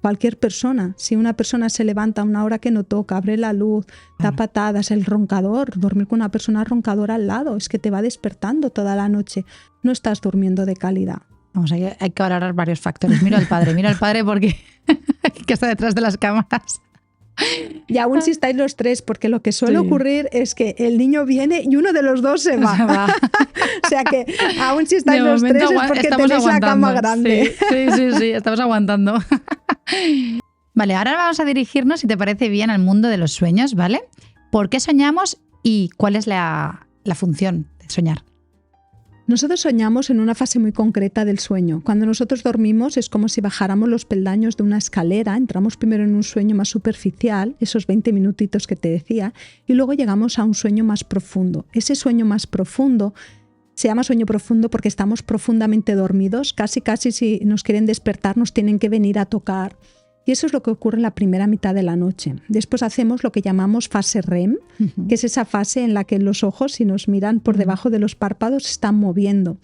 cualquier persona, si una persona se levanta a una hora que no toca, abre la luz, da patadas, el roncador, dormir con una persona roncadora al lado, es que te va despertando toda la noche, no estás durmiendo de calidad. Vamos, hay que valorar varios factores. Mira al padre porque que está detrás de las cámaras. Y aún si estáis los tres, porque lo que suele ocurrir es que el niño viene y uno de los dos se va. O sea que aún si estáis los tres es porque tenéis la cama grande. Sí, estamos aguantando. Vale, ahora vamos a dirigirnos, si te parece bien, al mundo de los sueños, ¿vale? ¿Por qué soñamos y cuál es la función de soñar? Nosotros soñamos en una fase muy concreta del sueño. Cuando nosotros dormimos es como si bajáramos los peldaños de una escalera, entramos primero en un sueño más superficial, esos 20 minutitos que te decía, y luego llegamos a un sueño más profundo. Ese sueño más profundo se llama sueño profundo porque estamos profundamente dormidos, casi si nos quieren despertar nos tienen que venir a tocar. Y eso es lo que ocurre en la primera mitad de la noche. Después hacemos lo que llamamos fase REM, que es esa fase en la que los ojos, si nos miran por debajo de los párpados, se están moviendo.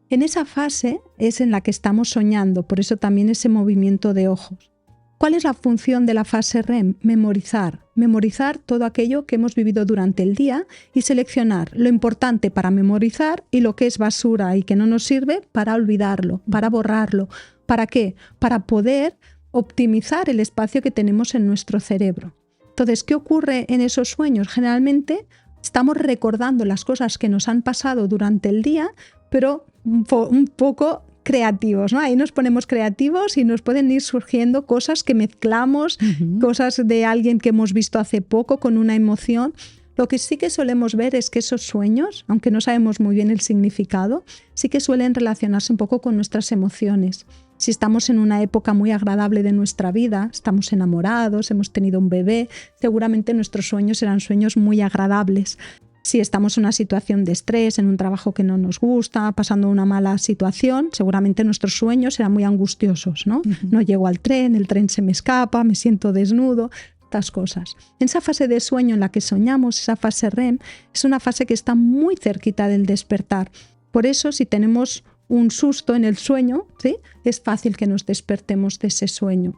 En esa fase es en la que estamos soñando, por eso también ese movimiento de ojos. ¿Cuál es la función de la fase REM? Memorizar todo aquello que hemos vivido durante el día y seleccionar lo importante para memorizar y lo que es basura y que no nos sirve para olvidarlo, para borrarlo. ¿Para qué? Para poder optimizar el espacio que tenemos en nuestro cerebro. Entonces, ¿qué ocurre en esos sueños? Generalmente estamos recordando las cosas que nos han pasado durante el día, pero un poco creativos, ¿no? Ahí nos ponemos creativos y nos pueden ir surgiendo cosas que mezclamos, cosas de alguien que hemos visto hace poco con una emoción. Lo que sí que solemos ver es que esos sueños, aunque no sabemos muy bien el significado, sí que suelen relacionarse un poco con nuestras emociones. Si estamos en una época muy agradable de nuestra vida, estamos enamorados, hemos tenido un bebé, seguramente nuestros sueños serán sueños muy agradables. Si estamos en una situación de estrés, en un trabajo que no nos gusta, pasando una mala situación, seguramente nuestros sueños serán muy angustiosos, ¿no? No llego al tren, el tren se me escapa, me siento desnudo, estas cosas. En esa fase de sueño en la que soñamos, esa fase REM, es una fase que está muy cerquita del despertar. Por eso, si tenemos un susto en el sueño, ¿sí?, es fácil que nos despertemos de ese sueño.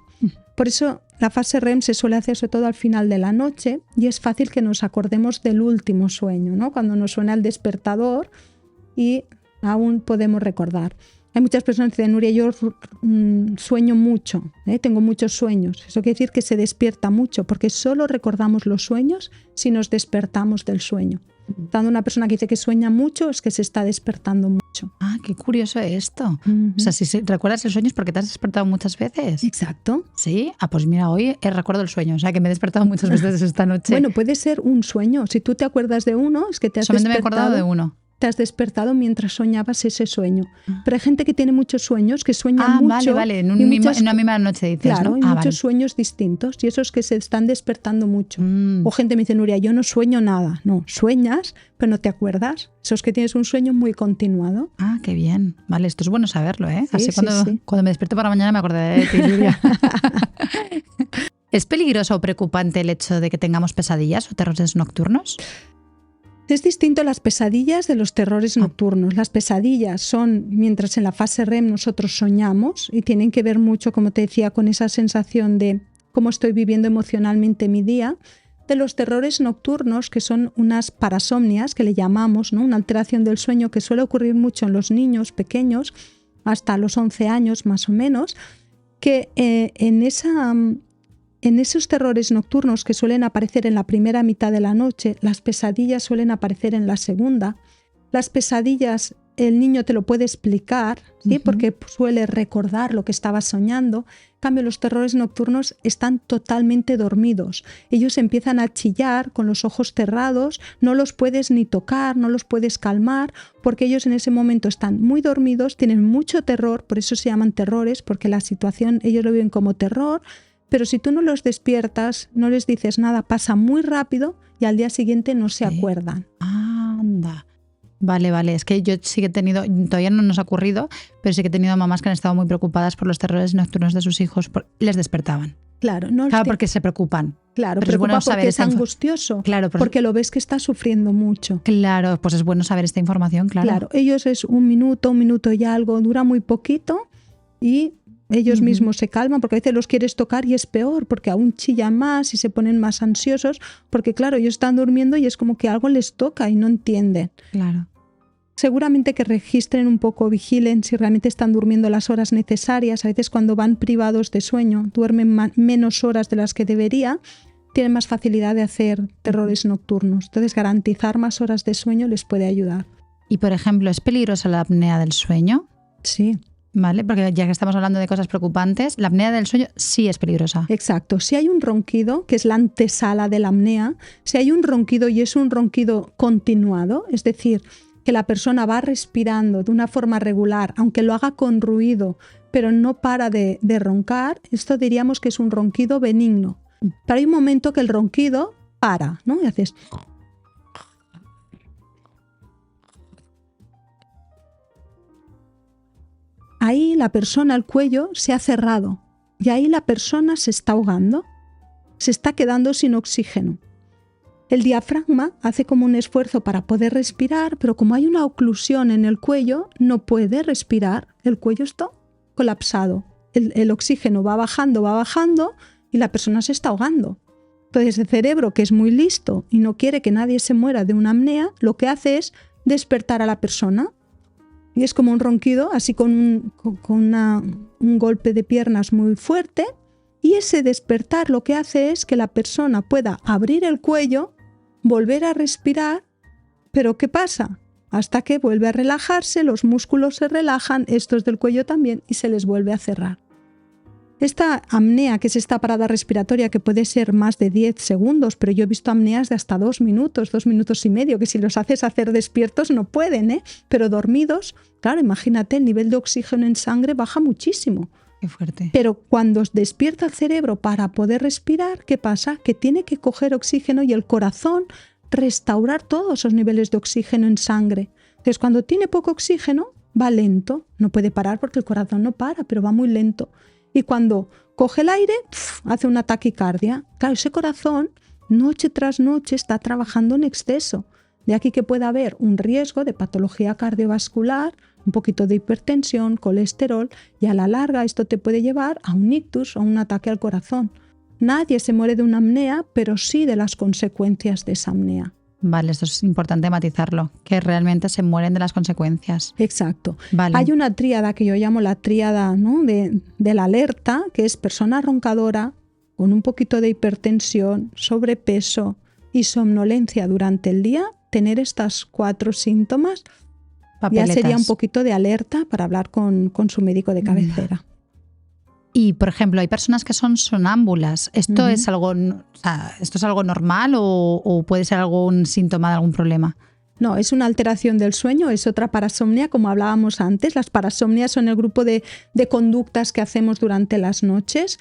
Por eso la fase REM se suele hacer sobre todo al final de la noche y es fácil que nos acordemos del último sueño, ¿no? Cuando nos suena el despertador y aún podemos recordar. Hay muchas personas que dicen, Nuria, yo sueño mucho, tengo muchos sueños. Eso quiere decir que se despierta mucho, porque solo recordamos los sueños si nos despertamos del sueño. Cuando una persona que dice que sueña mucho es que se está despertando mucho. Ah, qué curioso esto. O sea, si recuerdas el sueño es porque te has despertado muchas veces. Exacto. Sí. Ah, pues mira, hoy recuerdo el sueño. O sea, que me he despertado muchas veces esta noche. Bueno, puede ser un sueño. Si tú te acuerdas de uno, es que te has solamente despertado. Me he acordado de uno. Te has despertado mientras soñabas ese sueño. Pero hay gente que tiene muchos sueños, que sueña mucho. Vale. En una misma noche dices, claro, ¿no? Y muchos sueños distintos. Y esos que se están despertando mucho. O gente me dice, Nuria, yo no sueño nada. No, sueñas, pero no te acuerdas. Esos que tienes un sueño muy continuado. Ah, qué bien. Vale, esto es bueno saberlo, ¿eh? Sí, así cuando me despierto para mañana me acordaré de ti, Nuria. ¿Es peligroso o preocupante el hecho de que tengamos pesadillas o terrores nocturnos? Es distinto las pesadillas de los terrores nocturnos. Las pesadillas son mientras en la fase REM nosotros soñamos y tienen que ver mucho, como te decía, con esa sensación de cómo estoy viviendo emocionalmente mi día. De los terrores nocturnos, que son unas parasomnias, que le llamamos, ¿no? Una alteración del sueño que suele ocurrir mucho en los niños pequeños, hasta los 11 años más o menos, que en esos terrores nocturnos que suelen aparecer en la primera mitad de la noche, las pesadillas suelen aparecer en la segunda. Las pesadillas el niño te lo puede explicar, ¿sí? Porque suele recordar lo que estaba soñando. En cambio, los terrores nocturnos están totalmente dormidos. Ellos empiezan a chillar con los ojos cerrados, no los puedes ni tocar, no los puedes calmar, porque ellos en ese momento están muy dormidos, tienen mucho terror, por eso se llaman terrores, porque la situación ellos lo viven como terror, pero si tú no los despiertas, no les dices nada, pasa muy rápido y al día siguiente no se acuerdan. Anda. Vale, es que yo sí que he tenido, todavía no nos ha ocurrido, pero sí que he tenido mamás que han estado muy preocupadas por los terrores nocturnos de sus hijos, les despertaban. Claro, porque se preocupan. Claro, pero preocupa es bueno porque es angustioso, porque lo ves que está sufriendo mucho. Claro, pues es bueno saber esta información, claro. Claro, ellos es un minuto y algo, dura muy poquito y ellos mismos se calman, porque a veces los quieres tocar y es peor, porque aún chillan más y se ponen más ansiosos, porque claro, ellos están durmiendo y es como que algo les toca y no entienden. Claro. Seguramente que registren un poco, vigilen si realmente están durmiendo las horas necesarias. A veces cuando van privados de sueño, duermen menos horas de las que debería, tienen más facilidad de hacer terrores nocturnos. Entonces, garantizar más horas de sueño les puede ayudar. Y, por ejemplo, ¿es peligrosa la apnea del sueño? Sí. Vale, porque ya que estamos hablando de cosas preocupantes, la apnea del sueño sí es peligrosa. Exacto. Si hay un ronquido, que es la antesala de la apnea, si hay un ronquido y es un ronquido continuado, es decir, que la persona va respirando de una forma regular, aunque lo haga con ruido, pero no para de roncar, esto diríamos que es un ronquido benigno. Pero hay un momento que el ronquido para, ¿no? Y haces... Ahí la persona, el cuello, se ha cerrado y ahí la persona se está ahogando, se está quedando sin oxígeno. El diafragma hace como un esfuerzo para poder respirar, pero como hay una oclusión en el cuello, no puede respirar. El cuello está colapsado. El oxígeno va bajando y la persona se está ahogando. Entonces el cerebro, que es muy listo y no quiere que nadie se muera de una apnea, lo que hace es despertar a la persona. Y es como un ronquido, así con un golpe de piernas muy fuerte. Y ese despertar lo que hace es que la persona pueda abrir el cuello, volver a respirar, pero ¿qué pasa? Hasta que vuelve a relajarse, los músculos se relajan, estos del cuello también, y se les vuelve a cerrar. Esta apnea, que es esta parada respiratoria, que puede ser más de 10 segundos, pero yo he visto apneas de hasta 2 minutos, 2 minutos y medio, que si los haces hacer despiertos no pueden, ¿eh? Pero dormidos, claro, imagínate, el nivel de oxígeno en sangre baja muchísimo. Qué fuerte. Pero cuando despierta el cerebro para poder respirar, ¿qué pasa? Que tiene que coger oxígeno y el corazón restaurar todos esos niveles de oxígeno en sangre. Entonces, cuando tiene poco oxígeno, va lento. No puede parar porque el corazón no para, pero va muy lento. Y cuando coge el aire, hace una taquicardia. Claro, ese corazón, noche tras noche, está trabajando en exceso. De aquí que pueda haber un riesgo de patología cardiovascular, un poquito de hipertensión, colesterol, y a la larga esto te puede llevar a un ictus o un ataque al corazón. Nadie se muere de una apnea, pero sí de las consecuencias de esa apnea. Vale, esto es importante matizarlo, que realmente se mueren de las consecuencias. Exacto. Vale. Hay una tríada que yo llamo la tríada, ¿no?, de la alerta, que es persona roncadora, con un poquito de hipertensión, sobrepeso y somnolencia durante el día. Tener estos 4 síntomas Papeletas. Ya sería un poquito de alerta para hablar con su médico de cabecera. Y, por ejemplo, hay personas que son sonámbulas. ¿Esto es algo, ¿esto es algo normal o puede ser algún síntoma de algún problema? No, es una alteración del sueño, es otra parasomnia, como hablábamos antes. Las parasomnias son el grupo de conductas que hacemos durante las noches.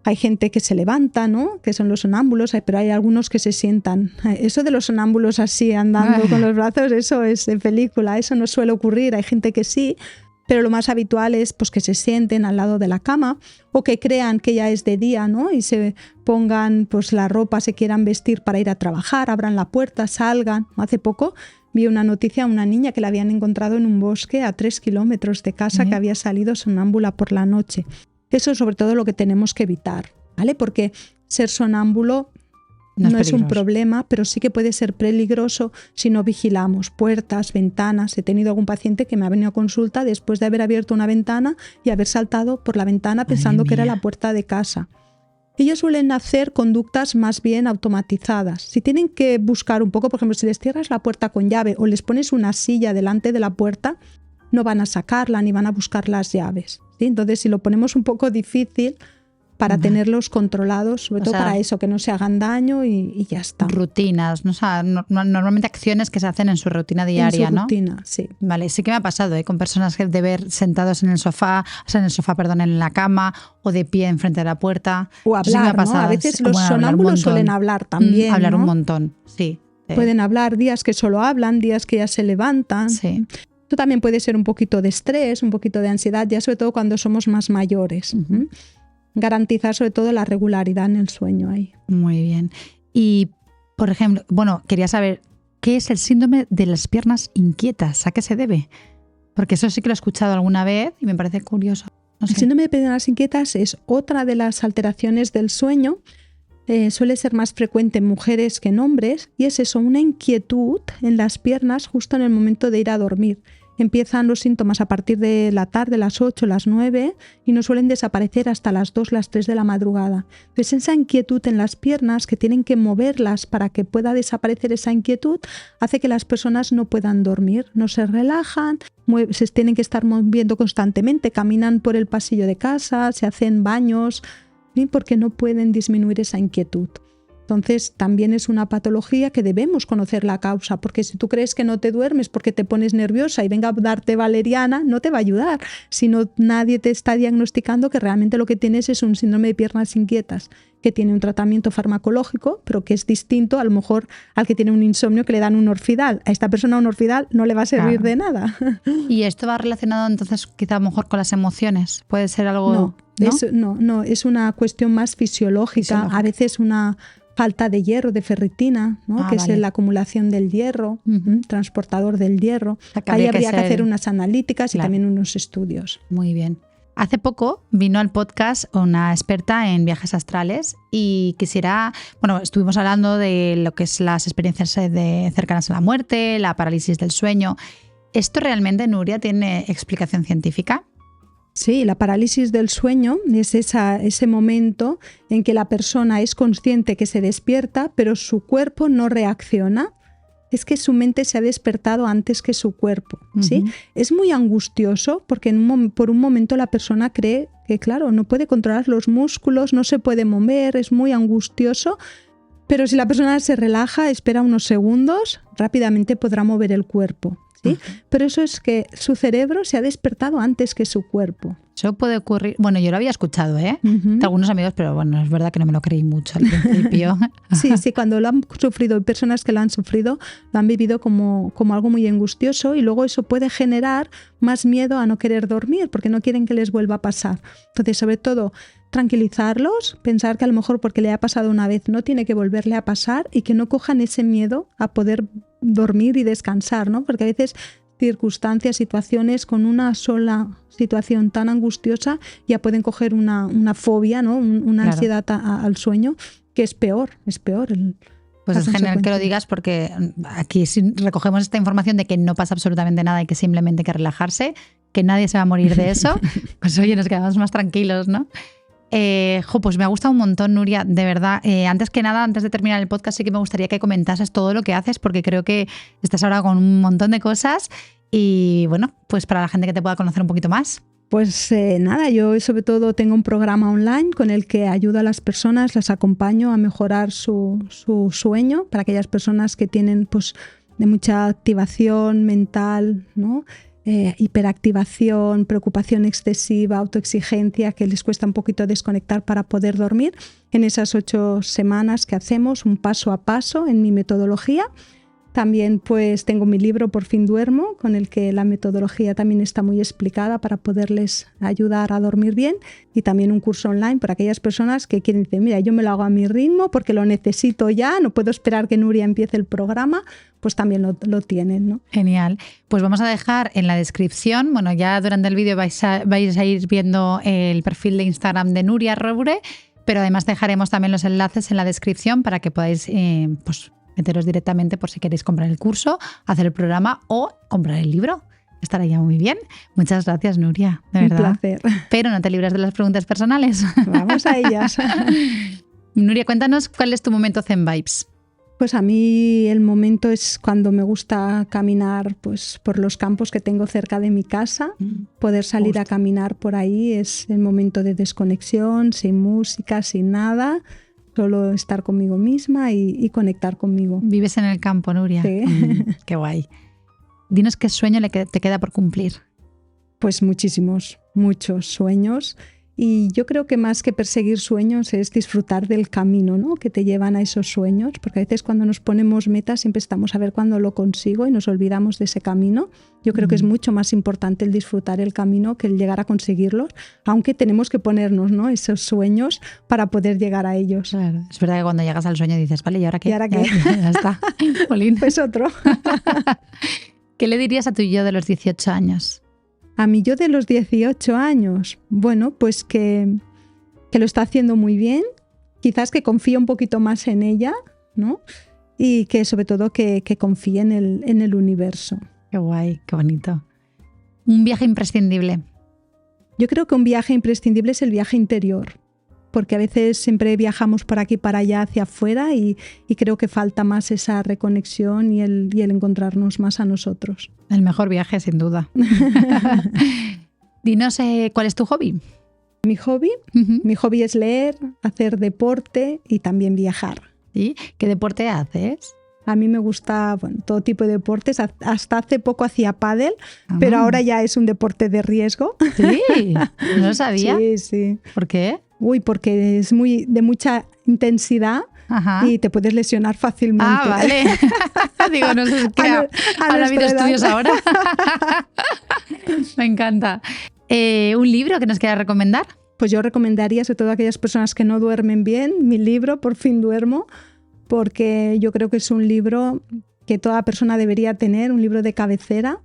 Hay gente que se levanta, ¿no?, que son los sonámbulos, pero hay algunos que se sientan. Eso de los sonámbulos así andando con los brazos, eso es de película, eso no suele ocurrir. Hay gente que sí, pero lo más habitual es pues, que se sienten al lado de la cama o que crean que ya es de día, ¿no?, y se pongan pues, la ropa, se quieran vestir para ir a trabajar, abran la puerta, salgan. Hace poco vi una noticia a una niña que la habían encontrado en un bosque a 3 kilómetros de casa, que había salido sonámbula por la noche. Eso es sobre todo lo que tenemos que evitar, ¿vale? Porque ser sonámbulo no es un problema, pero sí que puede ser peligroso si no vigilamos puertas, ventanas. He tenido algún paciente que me ha venido a consulta después de haber abierto una ventana y haber saltado por la ventana pensando que era la puerta de casa. ellos suelen hacer conductas más bien automatizadas. Si tienen que buscar un poco, por ejemplo, si les cierras la puerta con llave o les pones una silla delante de la puerta, no van a sacarla ni van a buscar las llaves, ¿sí? Entonces, si lo ponemos un poco difícil para tenerlos controlados, sobre todo para eso, que no se hagan daño y ya está. Rutinas, ¿no? O sea, normalmente acciones que se hacen en su rutina diaria, ¿no? En su rutina, sí. Vale, sí que me ha pasado, con personas que de ver sentados en el sofá, en la cama o de pie enfrente de la puerta. O hablar, ¿no? A veces los sonámbulos suelen hablar también, hablar, ¿no? Un ¿no? montón, sí. Pueden hablar días que solo hablan, días que ya se levantan. Sí. Esto también puede ser un poquito de estrés, un poquito de ansiedad, ya sobre todo cuando somos más mayores. Garantizar sobre todo la regularidad en el sueño ahí. Muy bien. Y, por ejemplo, quería saber, ¿qué es el síndrome de las piernas inquietas? ¿A qué se debe? Porque eso sí que lo he escuchado alguna vez y me parece curioso. No sé. El síndrome de piernas inquietas es otra de las alteraciones del sueño. Suele ser más frecuente en mujeres que en hombres y es eso, una inquietud en las piernas justo en el momento de ir a dormir. Empiezan los síntomas a partir de la tarde, las 8, las 9 y no suelen desaparecer hasta las 2, las 3 de la madrugada. Entonces esa inquietud en las piernas, que tienen que moverlas para que pueda desaparecer esa inquietud, hace que las personas no puedan dormir, no se relajan, se tienen que estar moviendo constantemente, caminan por el pasillo de casa, se hacen baños, ¿sí? Porque no pueden disminuir esa inquietud. Entonces también es una patología que debemos conocer la causa, porque si tú crees que no te duermes porque te pones nerviosa y venga a darte valeriana, no te va a ayudar. Si no, nadie te está diagnosticando que realmente lo que tienes es un síndrome de piernas inquietas, que tiene un tratamiento farmacológico, pero que es distinto a lo mejor al que tiene un insomnio que le dan un Orfidal. A esta persona un Orfidal no le va a servir de nada. ¿Y esto va relacionado entonces quizá a lo mejor con las emociones? ¿Puede ser algo...? No, es una cuestión más fisiológica. A veces una falta de hierro, de ferritina, ¿no? Que vale. Es la acumulación del hierro, transportador del hierro. Ahí habría que hacer unas analíticas y también unos estudios. Muy bien. Hace poco vino al podcast una experta en viajes astrales y estuvimos hablando de lo que es las experiencias cercanas a la muerte, la parálisis del sueño. ¿Esto realmente, Nuria, tiene explicación científica? Sí, la parálisis del sueño es ese momento en que la persona es consciente que se despierta, pero su cuerpo no reacciona. Es que su mente se ha despertado antes que su cuerpo, ¿sí? Es muy angustioso porque por un momento la persona cree que, claro, no puede controlar los músculos, no se puede mover, es muy angustioso, pero si la persona se relaja, espera unos segundos, rápidamente podrá mover el cuerpo, ¿sí? Pero eso es que su cerebro se ha despertado antes que su cuerpo. Eso puede ocurrir, yo lo había escuchado, de algunos amigos, pero es verdad que no me lo creí mucho al principio. Sí, cuando lo han sufrido, hay personas que lo han sufrido, lo han vivido como algo muy angustioso y luego eso puede generar más miedo a no querer dormir porque no quieren que les vuelva a pasar. Entonces, sobre todo, tranquilizarlos, pensar que a lo mejor porque le ha pasado una vez no tiene que volverle a pasar y que no cojan ese miedo a poder dormir y descansar, ¿no? Porque a veces circunstancias, situaciones con una sola situación tan angustiosa ya pueden coger una fobia, ¿no? Una ansiedad al sueño que es peor. Pues es genial que lo digas porque aquí recogemos esta información de que no pasa absolutamente nada y que simplemente hay que relajarse, que nadie se va a morir de eso, pues oye, nos quedamos más tranquilos, ¿no? Pues me ha gustado un montón, Nuria, de verdad. Antes que nada, antes de terminar el podcast, sí que me gustaría que comentases todo lo que haces, porque creo que estás ahora con un montón de cosas y pues para la gente que te pueda conocer un poquito más. Pues nada, yo sobre todo tengo un programa online con el que ayudo a las personas, las acompaño a mejorar su sueño para aquellas personas que tienen pues de mucha activación mental, ¿no? Hiperactivación, preocupación excesiva, autoexigencia, que les cuesta un poquito desconectar para poder dormir. En esas 8 semanas que hacemos, un paso a paso en mi metodología. También pues tengo mi libro Por fin duermo, con el que la metodología también está muy explicada para poderles ayudar a dormir bien, y también un curso online para aquellas personas que quieren decir, mira, yo me lo hago a mi ritmo porque lo necesito ya, no puedo esperar que Nuria empiece el programa, pues también lo tienen, ¿no? Genial. Pues vamos a dejar en la descripción, ya durante el vídeo vais a ir viendo el perfil de Instagram de Nuria Roure, pero además dejaremos también los enlaces en la descripción para que podáis meteros directamente por si queréis comprar el curso, hacer el programa o comprar el libro. estaría muy bien. Muchas gracias, Nuria, de Un verdad. placer. Pero no te libras de las preguntas personales. Vamos a ellas. Nuria, cuéntanos cuál es tu momento Zen Vibes. Pues a mí el momento es cuando me gusta caminar pues, por los campos que tengo cerca de mi casa. Poder salir a caminar por ahí es el momento de desconexión, sin música, sin nada. Solo estar conmigo misma y conectar conmigo. Vives en el campo, Nuria. Sí. Qué guay. Dinos qué sueño te queda por cumplir. Pues muchísimos, muchos sueños. Y yo creo que más que perseguir sueños es disfrutar del camino, ¿no? Que te llevan a esos sueños, porque a veces cuando nos ponemos metas siempre estamos a ver cuándo lo consigo y nos olvidamos de ese camino. Yo creo que es mucho más importante el disfrutar el camino que el llegar a conseguirlos, aunque tenemos que ponernos, ¿no? Esos sueños para poder llegar a ellos. Claro. Es verdad que cuando llegas al sueño dices, vale, ¿y ahora qué? ¿Y ahora qué? Ya está. Jolín. Pues otro. ¿Qué le dirías a tu yo de los 18 años? A mí yo de los 18 años, bueno, pues que lo está haciendo muy bien, quizás que confíe un poquito más en ella, ¿no? Y que sobre todo que confíe en el universo. Qué guay, qué bonito. Un viaje imprescindible. Yo creo que un viaje imprescindible es el viaje interior, porque a veces siempre viajamos por aquí para allá hacia afuera y creo que falta más esa reconexión y el encontrarnos más a nosotros. El mejor viaje, sin duda. Dinos, ¿cuál es tu hobby? Mi hobby es leer, hacer deporte y también viajar. ¿Sí? ¿Qué deporte haces? A mí me gusta todo tipo de deportes. Hasta hace poco hacía pádel, pero ahora ya es un deporte de riesgo. Sí, no lo sabía. Sí. ¿Por qué? Porque es de mucha intensidad. Ajá. Y te puedes lesionar fácilmente. Ah, vale. Digo, no sé qué ¿habrá habido estudios ahora? Me encanta. ¿Un libro que nos quieras recomendar? Pues yo recomendaría, sobre todo a aquellas personas que no duermen bien, mi libro, Por fin duermo, porque yo creo que es un libro que toda persona debería tener, un libro de cabecera,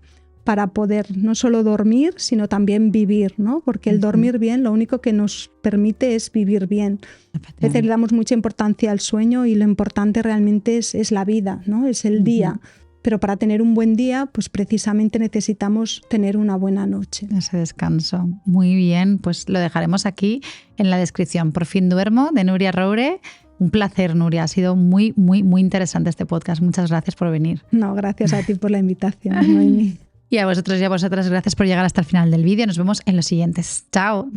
para poder no solo dormir, sino también vivir, ¿no? Porque el dormir bien lo único que nos permite es vivir bien. A veces le damos mucha importancia al sueño y lo importante realmente es la vida, ¿no? Es el día. Pero para tener un buen día, pues precisamente necesitamos tener una buena noche. Ese descanso. Muy bien, pues lo dejaremos aquí en la descripción. Por fin duermo, de Nuria Roure. Un placer, Nuria. Ha sido muy, muy, muy interesante este podcast. Muchas gracias por venir. No, gracias a ti por la invitación, Noemi. Y a vosotros y a vosotras, gracias por llegar hasta el final del vídeo. Nos vemos en los siguientes. ¡Chao!